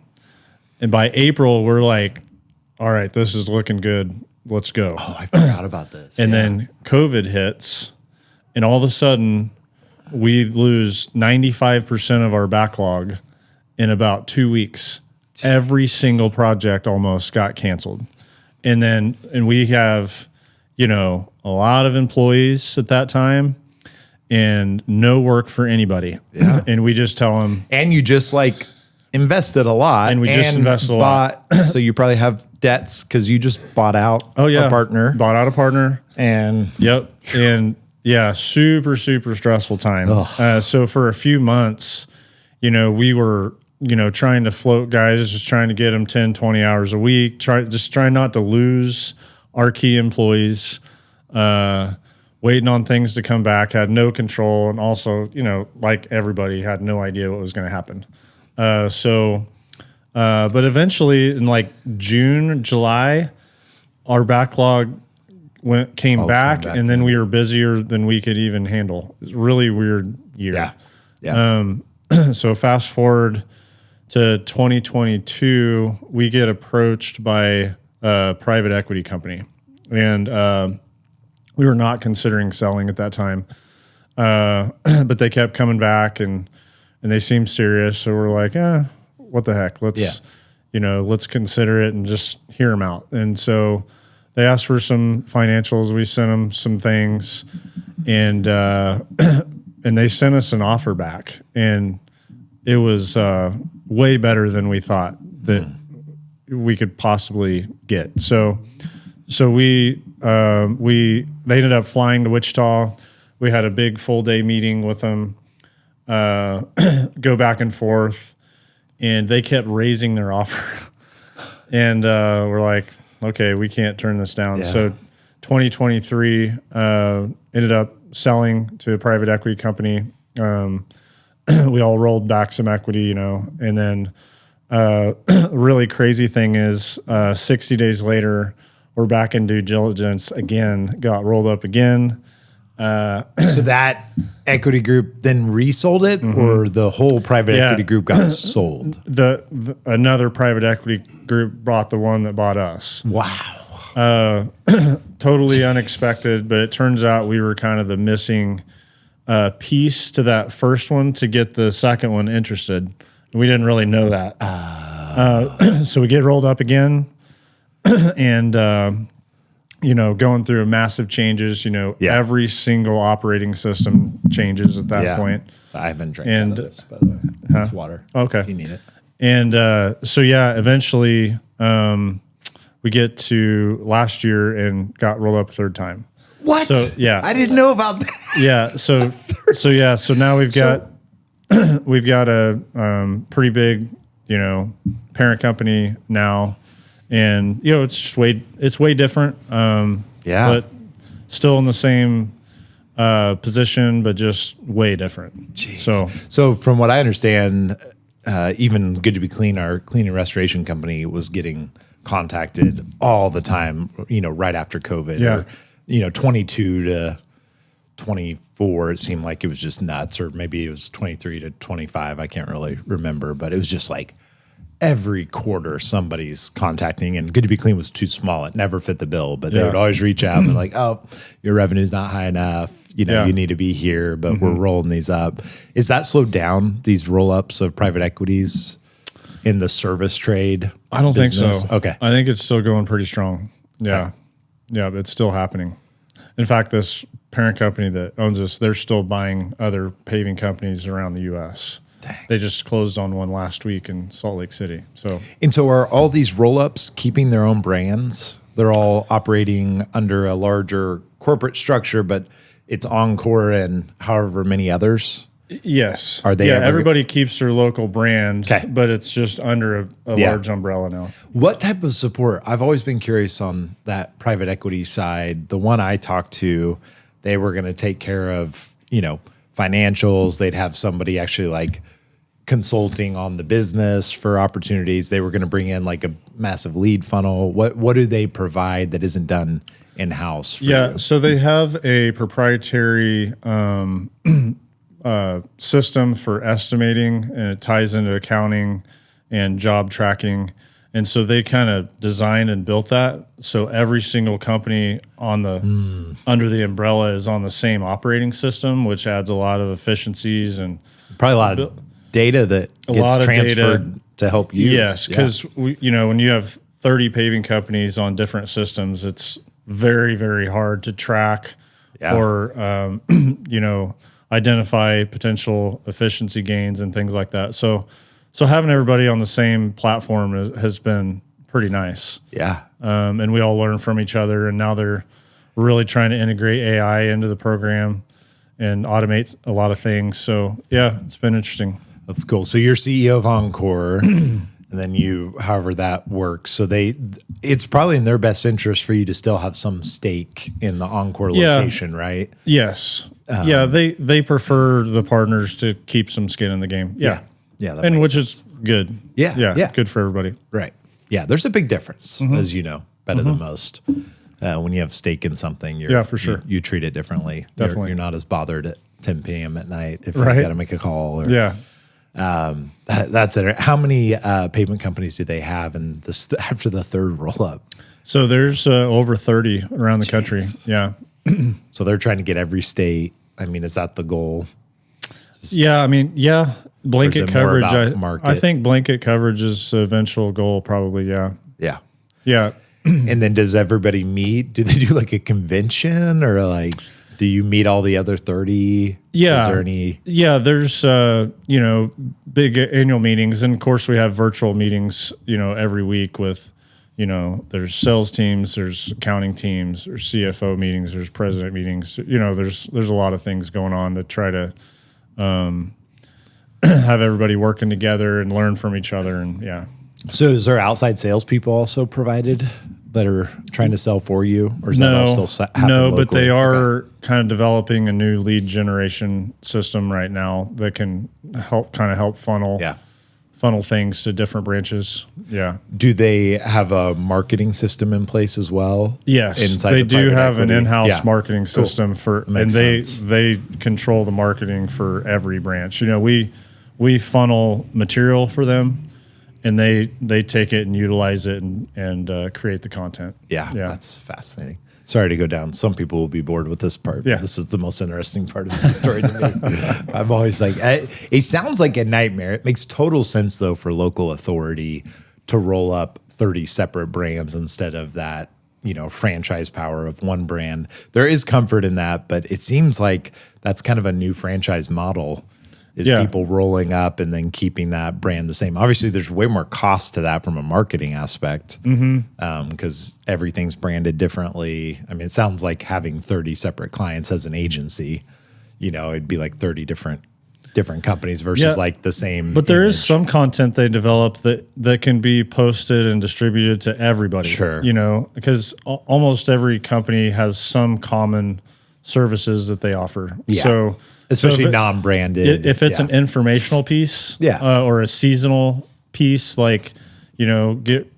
And by April, we're like, all right, this is looking good. Let's go. Oh, I forgot about this. And then COVID hits. And all of a sudden, we lose 95% of our backlog in about 2 weeks. Every single project almost got canceled. And we have, a lot of employees at that time and no work for anybody. Yeah. And we just tell them. And you just invested a lot. And we just invested a lot. So you probably have debts because you just bought out a partner. Bought out a partner. And super, super stressful time. So for a few months, we were, trying to float guys, just trying to get them 10, 20 hours a week, trying not to lose our key employees, waiting on things to come back, had no control. And also, like everybody had no idea what was going to happen. But eventually in June, July, our backlog came back, and then we were busier than we could even handle. It's a really weird year. Yeah. So fast forward to 2022, we get approached by a private equity company, and we were not considering selling at that time, but they kept coming back and they seemed serious. So we're like, what the heck? Let's consider it and just hear them out. And so they asked for some financials. We sent them some things, and they sent us an offer back, and it was way better than we thought that we could possibly get. So they ended up flying to Wichita. We had a big full day meeting with them, go back and forth, and they kept raising their offer. And we're like, okay, we can't turn this down. Yeah. So 2023 ended up selling to a private equity company. We all rolled back some equity, and then really crazy thing is 60 days later, we're back in due diligence again, got rolled up again. So that equity group then resold it, or the whole private equity group got sold? The another private equity group bought the one that bought us. Wow. Totally unexpected, but it turns out we were kind of the missing piece to that first one to get the second one interested. We didn't really know that. So we get rolled up again and, going through massive changes, every single operating system changes at that point. I haven't drank out of this, by the way. It's water. Okay. If you need it. And eventually we get to last year and got rolled up a third time. What? So, yeah. I didn't know about that. Yeah. So now we've got a pretty big, parent company now. And, it's just way different. But still in the same position, but just way different. Jeez. So from what I understand, even Good to Be Clean, our cleaning restoration company, was getting contacted all the time, right after COVID. Yeah. Or, 22 to 24, it seemed like it was just nuts, or maybe it was 23 to 25. I can't really remember, but it was just like every quarter somebody's contacting, and Good to Be Clean was too small. It never fit the bill, but they would always reach out and like, oh, your revenue's not high enough. You need to be here, but we're rolling these up. Is that slowed down, these roll-ups of private equities in the service trade? I don't think so. Okay. I think it's still going pretty strong. Yeah. Okay. Yeah, it's still happening. In fact, this parent company that owns us, they're still buying other paving companies around the U.S. Dang. They just closed on one last week in Salt Lake City. So are all these roll-ups keeping their own brands? They're all operating under a larger corporate structure, but it's Encore and however many others? Yes. Are they? Yeah, everybody keeps their local brand, okay, but it's just under a large umbrella now. What type of support? I've always been curious on that private equity side. The one I talked to, they were going to take care of, financials. They'd have somebody actually like consulting on the business for opportunities. They were going to bring in like a massive lead funnel. What do they provide that isn't done in-house? So they have a proprietary system for estimating, and it ties into accounting and job tracking. And so they kind of designed and built that. So every single company on the under the umbrella is on the same operating system, which adds a lot of efficiencies and probably a lot of data that gets transferred to help you. Yes, because when you have 30 paving companies on different systems, it's very, very hard to track or identify potential efficiency gains and things like that. So having everybody on the same platform has been pretty nice. Yeah. And we all learn from each other, and now they're really trying to integrate AI into the program and automate a lot of things. So yeah, it's been interesting. That's cool. So you're CEO of Encore, and then however that works. So it's probably in their best interest for you to still have some stake in the Encore location, right? Yes. They prefer the partners to keep some skin in the game. Yeah. And which is good. Yeah. Good for everybody. Right. Yeah. There's a big difference, as you know, better than most. When you have stake in something, for sure. You treat it differently. Definitely. You're not as bothered at 10 p.m. at night if you got to make a call. Or, that's it. How many pavement companies do they have after the third roll up? So there's over 30 around the country. Yeah. So they're trying to get every state. I mean, is that the goal? Blanket coverage. I think blanket coverage is the eventual goal, probably. Yeah. And then does everybody meet? Do they do like a convention, or like, do you meet all the other 30? Yeah. Is there any? Yeah, there's, big annual meetings. And of course we have virtual meetings, every week with, there's sales teams, there's accounting teams, there's CFO meetings, there's president meetings. There's a lot of things going on to try to have everybody working together and learn from each other. And So is there outside salespeople also provided that are trying to sell for you, or is that all still happening locally? But they are kind of developing a new lead generation system right now that can help funnel things to different branches. Yeah. Do they have a marketing system in place as well? Yes, they do have an in-house marketing system they control the marketing for every branch. We funnel material for them, and they take it and utilize it and create the content. Yeah, that's fascinating. Sorry to go down. Some people will be bored with this part. Yeah. This is the most interesting part of the story to me. I'm always like, it sounds like a nightmare. It makes total sense, though, for local authority to roll up 30 separate brands instead of that, franchise power of one brand. There is comfort in that, but it seems like that's kind of a new franchise model. Is people rolling up and then keeping that brand the same. Obviously, there's way more cost to that from a marketing aspect because everything's branded differently. I mean, it sounds like having 30 separate clients as an agency, it'd be like 30 different companies versus like the same. But there image. is some content they develop that can be posted and distributed to everybody. Sure. Because almost every company has some common services that they offer. Yeah. So especially if non-branded. If it's an informational piece, or a seasonal piece, like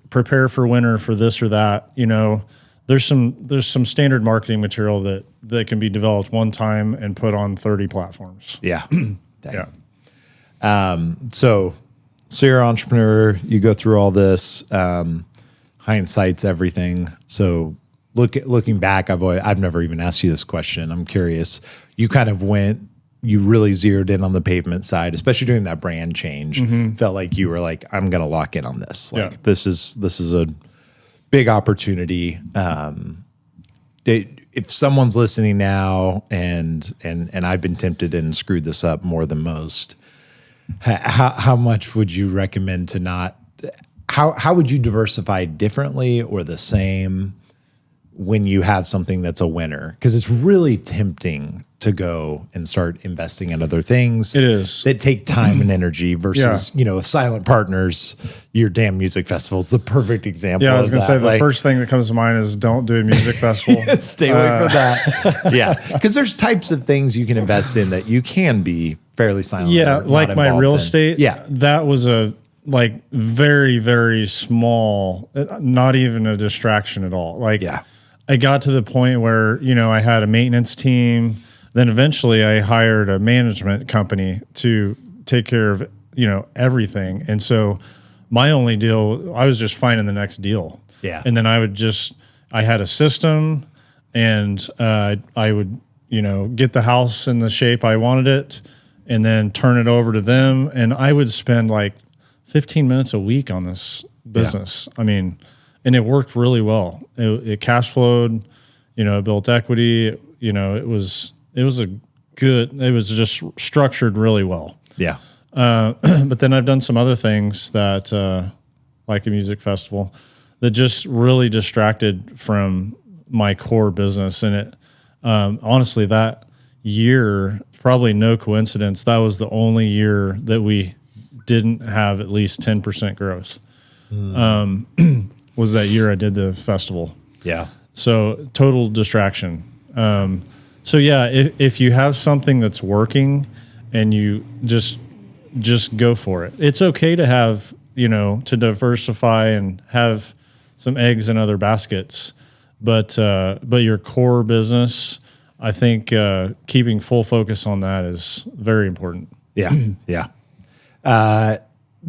prepare for winter for this or that. There's some standard marketing material that can be developed one time and put on 30 platforms. Yeah. Yeah. So you're an entrepreneur. You go through all this. Hindsight's everything. So looking back, I've never even asked you this question. I'm curious. You kind of you really zeroed in on the pavement side, especially doing that brand change. Felt like you were like, I'm going to lock in on this. Like this is a big opportunity. If someone's listening now and I've been tempted and screwed this up more than most, how much would you recommend to not, how would you diversify differently or the same when you have something that's a winner? Because it's really tempting to go and start investing in other things. It is. That take time and energy versus, Silent Partners, your damn music festival is the perfect example. Yeah, I was going to say the first thing that comes to mind is don't do a music festival. Stay away from that. Yeah, because there's types of things you can invest in that you can be fairly silent. Yeah, like my real estate. estate. Yeah, that was a very, very small, not even a distraction at all. I got to the point where, I had a maintenance team. Then eventually I hired a management company to take care of, everything. And so my only deal, I was just finding the next deal. Yeah. And then I had a system and I would, get the house in the shape I wanted it and then turn it over to them. And I would spend 15 minutes a week on this business. Yeah. I mean, and it worked really well. It cash flowed, it built equity, it was just structured really well. Yeah. But then I've done some other things that, like a music festival, that just really distracted from my core business. And it, honestly, that year, probably no coincidence, that was the only year that we didn't have at least 10% growth. Was that year I did the festival. Yeah. So total distraction. So yeah, if you have something that's working and you just go for it. It's okay to have, to diversify and have some eggs in other baskets, but your core business, I think, keeping full focus on that is very important. Yeah. Yeah.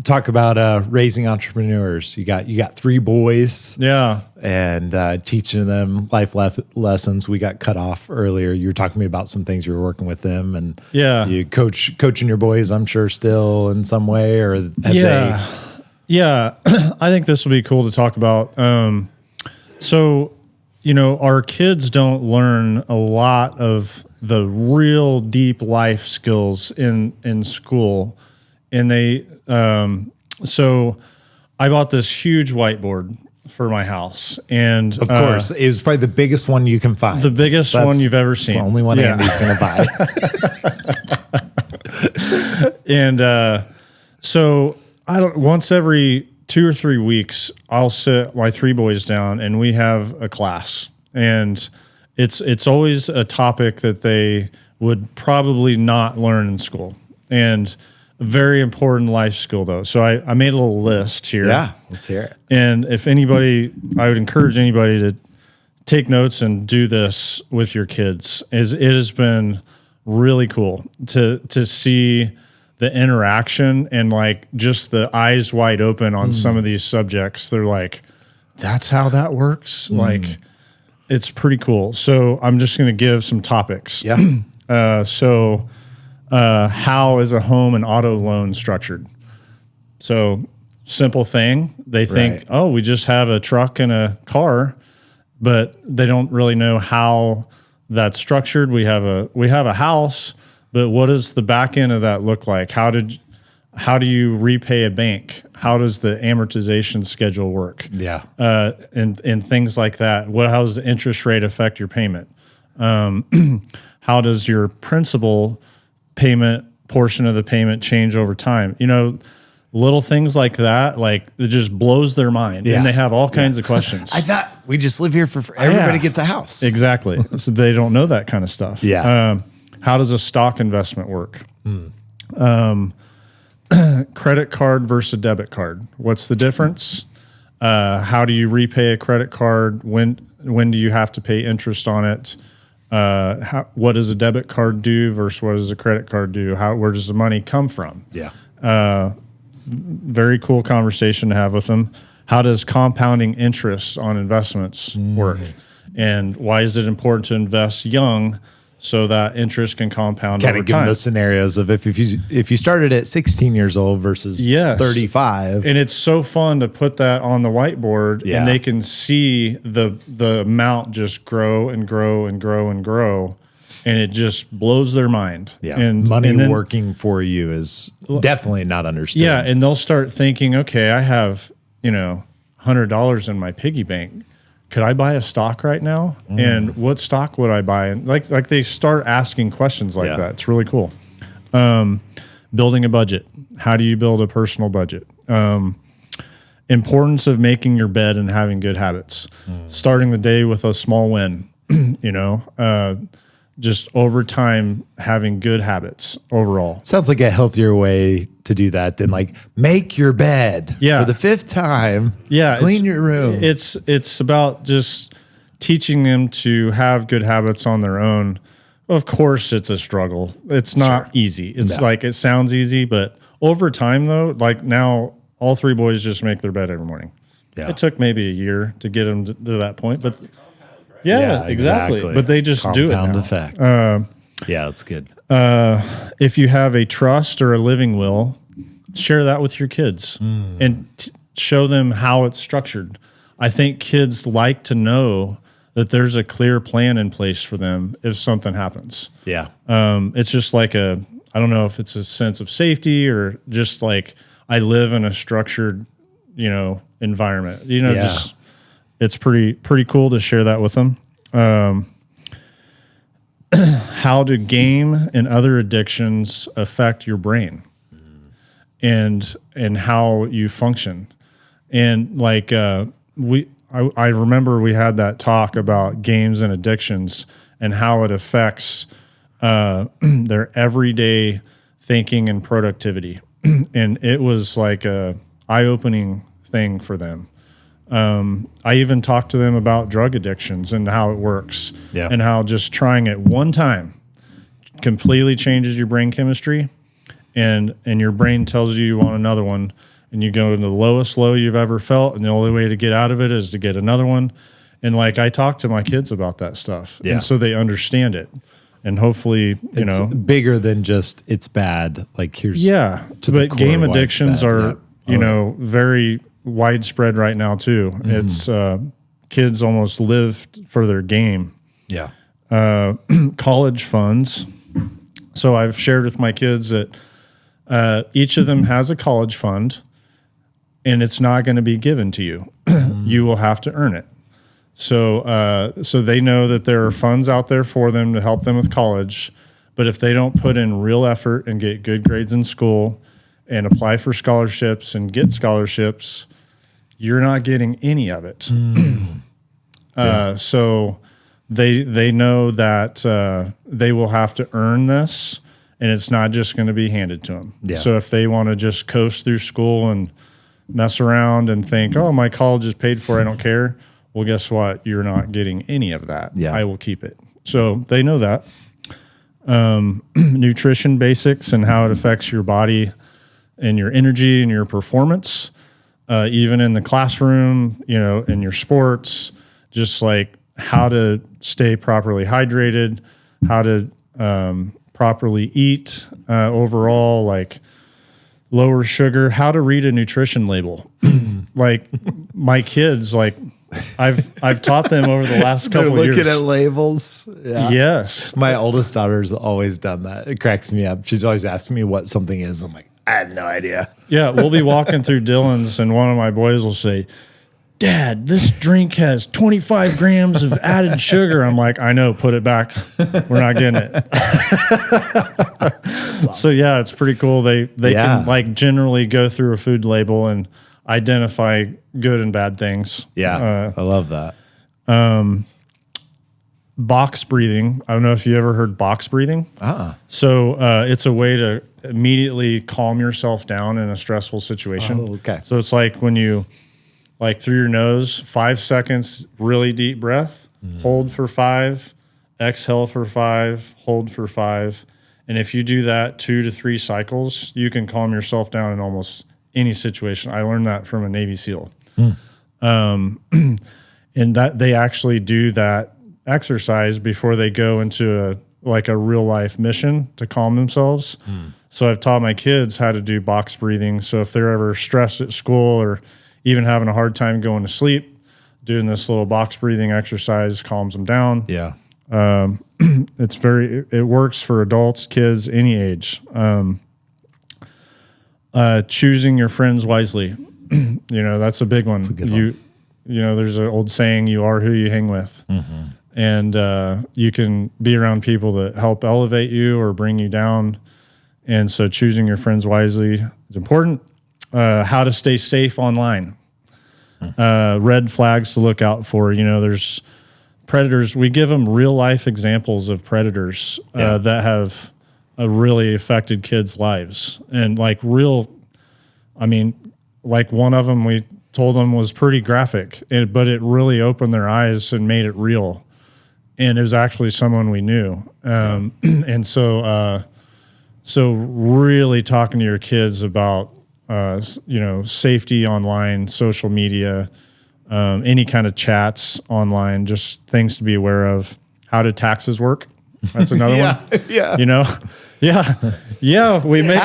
Talk about raising entrepreneurs. You got 3 boys. Yeah. And teaching them life lessons. We got cut off earlier. You were talking to me about some things you were working with them, and you coaching your boys, I'm sure, still in some way, or have they? Yeah. I think this will be cool to talk about. So, our kids don't learn a lot of the real deep life skills in school. And so I bought this huge whiteboard for my house. And of course, it was probably the biggest one you can find. The biggest one you've ever seen. It's the only one Andy's going to buy. And so once every 2 or 3 weeks, I'll sit my 3 boys down and we have a class. And it's always a topic that they would probably not learn in school. And very important life skill, though. So I made a little list here. Yeah, let's hear it. And if I would encourage anybody to take notes and do this with your kids. It has been really cool to see the interaction and like just the eyes wide open on some of these subjects. They're like, that's how that works. Like, it's pretty cool. So I'm just going to give some topics. Yeah. How is a home and auto loan structured? So simple thing. They think, Right. oh, we just have a truck and a car, but they don't really know how that's structured. We have a house, but what does the back end of that look like? How do you repay a bank? How does the amortization schedule work? Yeah. And things like that. How does the interest rate affect your payment? How does your principal payment portion of the payment change over time? You know, little things like that, like it just blows their mind. Yeah. And they have all kinds of questions. I thought we just live here for everybody gets a house. Exactly. So they don't know that kind of stuff. Yeah. How does a stock investment work? Credit card versus a debit card. What's the difference? How do you repay a credit card? When do you have to pay interest on it? What does a debit card do versus what does a credit card do? Where does the money come from? Yeah. Very cool conversation to have with them. How does compounding interest on investments work? And why is it important to invest young so that interest can compound Kind over of give them time? the scenarios of if you started at 16 years old versus Yes. 35. And it's so fun to put that on the whiteboard Yeah. and they can see the amount just grow and grow and grow and grow. And it just blows their mind. Yeah. And money and then, working for you is definitely not understood. Yeah. And they'll start thinking, okay, I have, $100 in my piggy bank. Could I buy a stock right now? And what stock would I buy? And like they start asking questions like that. It's really cool. Building a budget. How do you build a personal budget? Importance of making your bed and having good habits. Starting the day with a small win, just over time having good habits overall. Sounds like a healthier way to do that than like make your bed for the 5th time. Yeah. Clean your room. It's about just teaching them to have good habits on their own. Of course it's a struggle. It's not easy. It's like, it sounds easy, but over time though, like now all 3 boys just make their bed every morning. Yeah. It took maybe a year to get them to that point, but yeah, exactly. But they just do it Compound now. effect. Yeah, that's good. If you have a trust or a living will, share that with your kids and show them how it's structured. I think kids like to know that there's a clear plan in place for them if something happens. Yeah. It's just like I don't know if it's a sense of safety or just like I live in a structured, environment. Just it's pretty cool to share that with them. How do game and other addictions affect your brain and how you function? And like I remember we had that talk about games and addictions and how it affects their everyday thinking and productivity. And it was like a eye-opening thing for them. I even talked to them about drug addictions and how it works and how just trying it one time completely changes your brain chemistry and your brain tells you want another one and you go to the lowest low you've ever felt. And the only way to get out of it is to get another one. And like, I talk to my kids about that stuff and so they understand it and hopefully, It's bigger than just it's bad. Like here's but game addictions are, very widespread right now too. It's kids almost live for their game. Yeah. College funds. So I've shared with my kids that each of them has a college fund and it's not going to be given to you. You will have to earn it. So they know that there are funds out there for them to help them with college. But if they don't put in real effort and get good grades in school and apply for scholarships and get scholarships, you're not getting any of it. So they know that they will have to earn this, and it's not just going to be handed to them. Yeah. So if they want to just coast through school and mess around and think, oh, my college is paid for, I don't care. Well, guess what? You're not getting any of that. Yeah. I will keep it. So they know that. nutrition basics and how it affects your body and your energy and your performance, even in the classroom, in your sports, just like how to stay properly hydrated, how to properly eat, overall, like lower sugar, how to read a nutrition label. Like my kids, like I've taught them over the last couple of years. Looking at labels. Yeah. Yes. My oldest daughter's always done that. It cracks me up. She's always asking me what something is. I'm like, I have no idea. Yeah, we'll be walking through Dillon's and one of my boys will say, Dad, this drink has 25 grams of added sugar. I'm like, I know, put it back. We're not getting it. Awesome. So yeah, it's pretty cool. They can like generally go through a food label and identify good and bad things. Yeah, I love that. Box breathing. I don't know if you ever heard box breathing. So it's a way to immediately calm yourself down in a stressful situation. Oh, okay. So it's like when you, like through your nose, 5 seconds, really deep breath, hold for 5, exhale for 5, hold for 5. And if you do that 2 to 3 cycles, you can calm yourself down in almost any situation. I learned that from a Navy SEAL. And that they actually do that exercise before they go into a real life mission to calm themselves. So I've taught my kids how to do box breathing. So if they're ever stressed at school or even having a hard time going to sleep, doing this little box breathing exercise calms them down. Yeah. It works for adults, kids, any age. Choosing your friends wisely. That's a big one. That's a good one. There's an old saying, you are who you hang with. And you can be around people that help elevate you or bring you down. And so choosing your friends wisely is important. How to stay safe online. Red flags to look out for. There's predators. We give them real life examples of predators that have really affected kids' lives. And like one of them we told them was pretty graphic, but it really opened their eyes and made it real. And it was actually someone we knew. And so really talking to your kids about safety online, social media, any kind of chats online, just things to be aware of. How do taxes work? That's another one. Yeah. We make.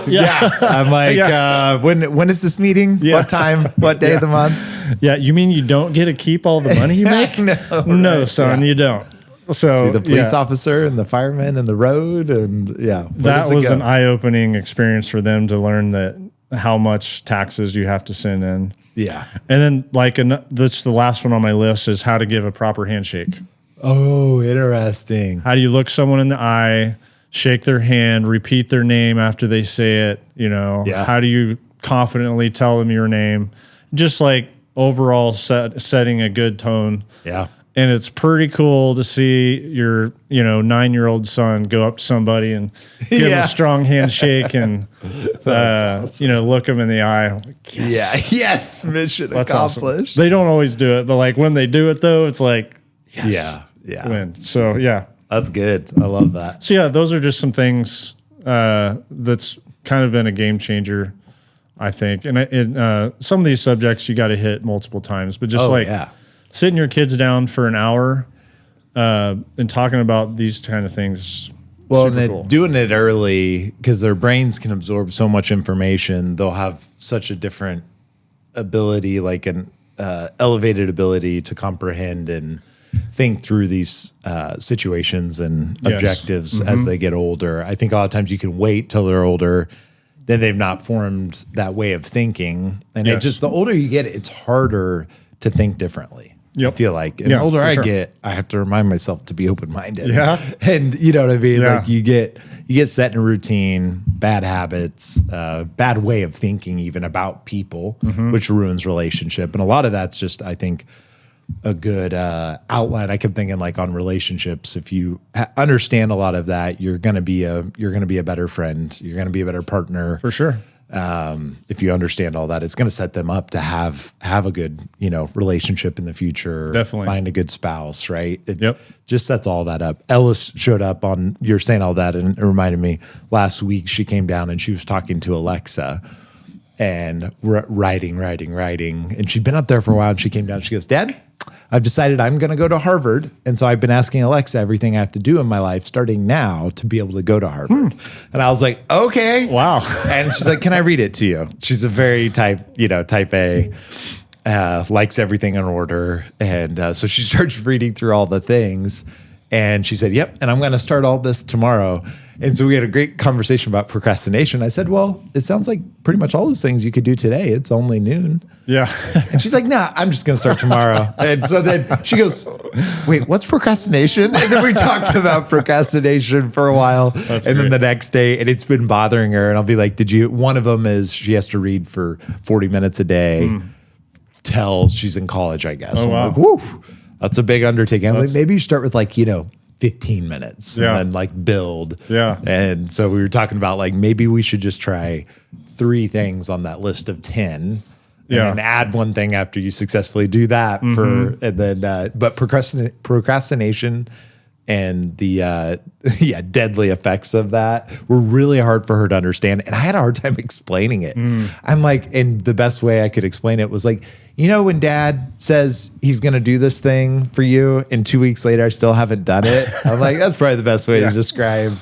Yeah. I'm like, when is this meeting? Yeah. What time? What day of the month? Yeah. You mean you don't get to keep all the money you make? No, son, you don't. So see the police officer and the fireman and the road and that was an eye-opening experience for them to learn that how much taxes you have to send in. Yeah. And then that's the last one on my list is how to give a proper handshake. Oh, interesting. How do you look someone in the eye, shake their hand, repeat their name after they say it? How do you confidently tell them your name? Just like overall setting a good tone. Yeah. And it's pretty cool to see your, 9-year-old son go up to somebody and give him a strong handshake and, awesome. Look him in the eye. Like, yes. Yeah. Yes. Mission accomplished. Awesome. They don't always do it, but like when they do it though, it's like, yes. Yeah. Win. So yeah. That's good. I love that. So yeah, those are just some things that's kind of been a game changer, I think. And some of these subjects you got to hit multiple times, but just sitting your kids down for an hour and talking about these kind of things. Well, super and cool. Doing it early because their brains can absorb so much information. They'll have such a different ability, like an elevated ability to comprehend and think through these situations and objectives as they get older. I think a lot of times you can wait till they're older, then they've not formed that way of thinking. And it just, the older you get, it's harder to think differently. I feel like. And the older I get, I have to remind myself to be open-minded. Yeah. And you know what I mean? Yeah. Like you get set in a routine, bad habits, bad way of thinking even about people, which ruins relationship. And a lot of that's just, I think, a good outline. I kept thinking like on relationships, if you understand a lot of that, you're going to be a better friend. You're going to be a better partner. For sure. if you understand all that, it's going to set them up to have a good, relationship in the future. Definitely. Find a good spouse, right? It Yep. just sets all that up. Ellis showed up on, you're saying all that, and it reminded me last week she came down and she was talking to Alexa and writing. And she'd been up there for a while and she came down. She goes, Dad, I've decided I'm going to go to Harvard. And so I've been asking Alexa everything I have to do in my life starting now to be able to go to Harvard. And I was like, okay. Wow. And she's like, can I read it to you? She's a very type A, likes everything in order. And so she starts reading through all the things. And she said, yep. And I'm going to start all this tomorrow. And so we had a great conversation about procrastination. I said, well, it sounds like pretty much all those things you could do today. It's only noon. Yeah. And she's like, nah, I'm just going to start tomorrow. And so then she goes, wait, what's procrastination? And then we talked about procrastination for a while. Then the next day, and it's been bothering her. And I'll be like, one of them is she has to read for 40 minutes a day till she's in college, I guess. Oh, wow. Like, woo, that's a big undertaking. I'm like, maybe you start with 15 minutes and then build. Yeah. And so we were talking about maybe we should just try 3 things on that list of 10 and then add one thing after you successfully do that but procrastination and the deadly effects of that were really hard for her to understand. And I had a hard time explaining it. I'm like, and the best way I could explain it was when Dad says he's going to do this thing for you and 2 weeks later I still haven't done it. I'm like, that's probably the best way to describe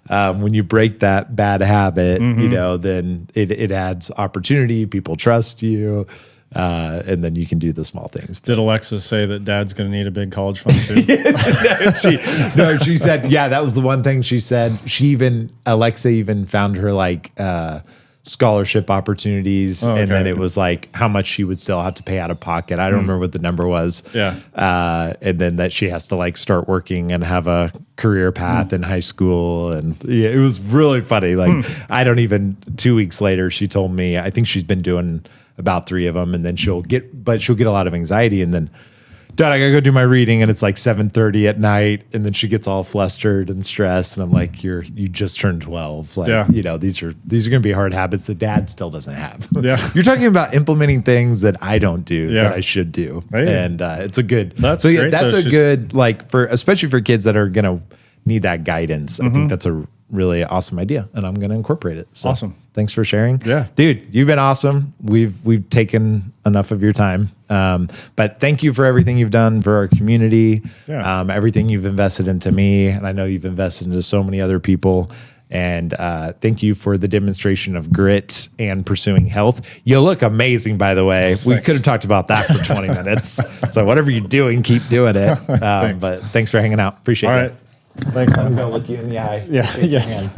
when you break that bad habit, then it adds opportunity. People trust you. And then you can do the small things. Did Alexa say that Dad's going to need a big college fund too? She said, yeah, that was the one thing she said. Alexa even found her scholarship opportunities. Oh, okay. And then it was how much she would still have to pay out of pocket. I don't remember what the number was. Yeah. And then that she has to start working and have a career path in high school. And it was really funny. I don't even, 2 weeks later, she told me, I think she's been doing about 3 of them, and then she'll get a lot of anxiety, and then, Dad, I gotta go do my reading, and it's 7:30 at night, and then she gets all flustered and stressed, and I'm like, you just turned 12, these are gonna be hard habits that Dad still doesn't have. Yeah. You're talking about implementing things that I don't do that I should do, right. And it's a good. That's great. That's a good especially for kids that are gonna need that guidance. I think that's a really awesome idea, and I'm going to incorporate it. So awesome. Thanks for sharing. Yeah. Dude, you've been awesome. We've taken enough of your time. But thank you for everything you've done for our community. Yeah. Everything you've invested into me, and I know you've invested into so many other people. And thank you for the demonstration of grit and pursuing health. You look amazing, by the way. We could have talked about that for 20 minutes. So whatever you're doing, keep doing it. But thanks for hanging out. Appreciate it. All right. Thanks, man. I'm going to look you in the eye. Yeah. Yes.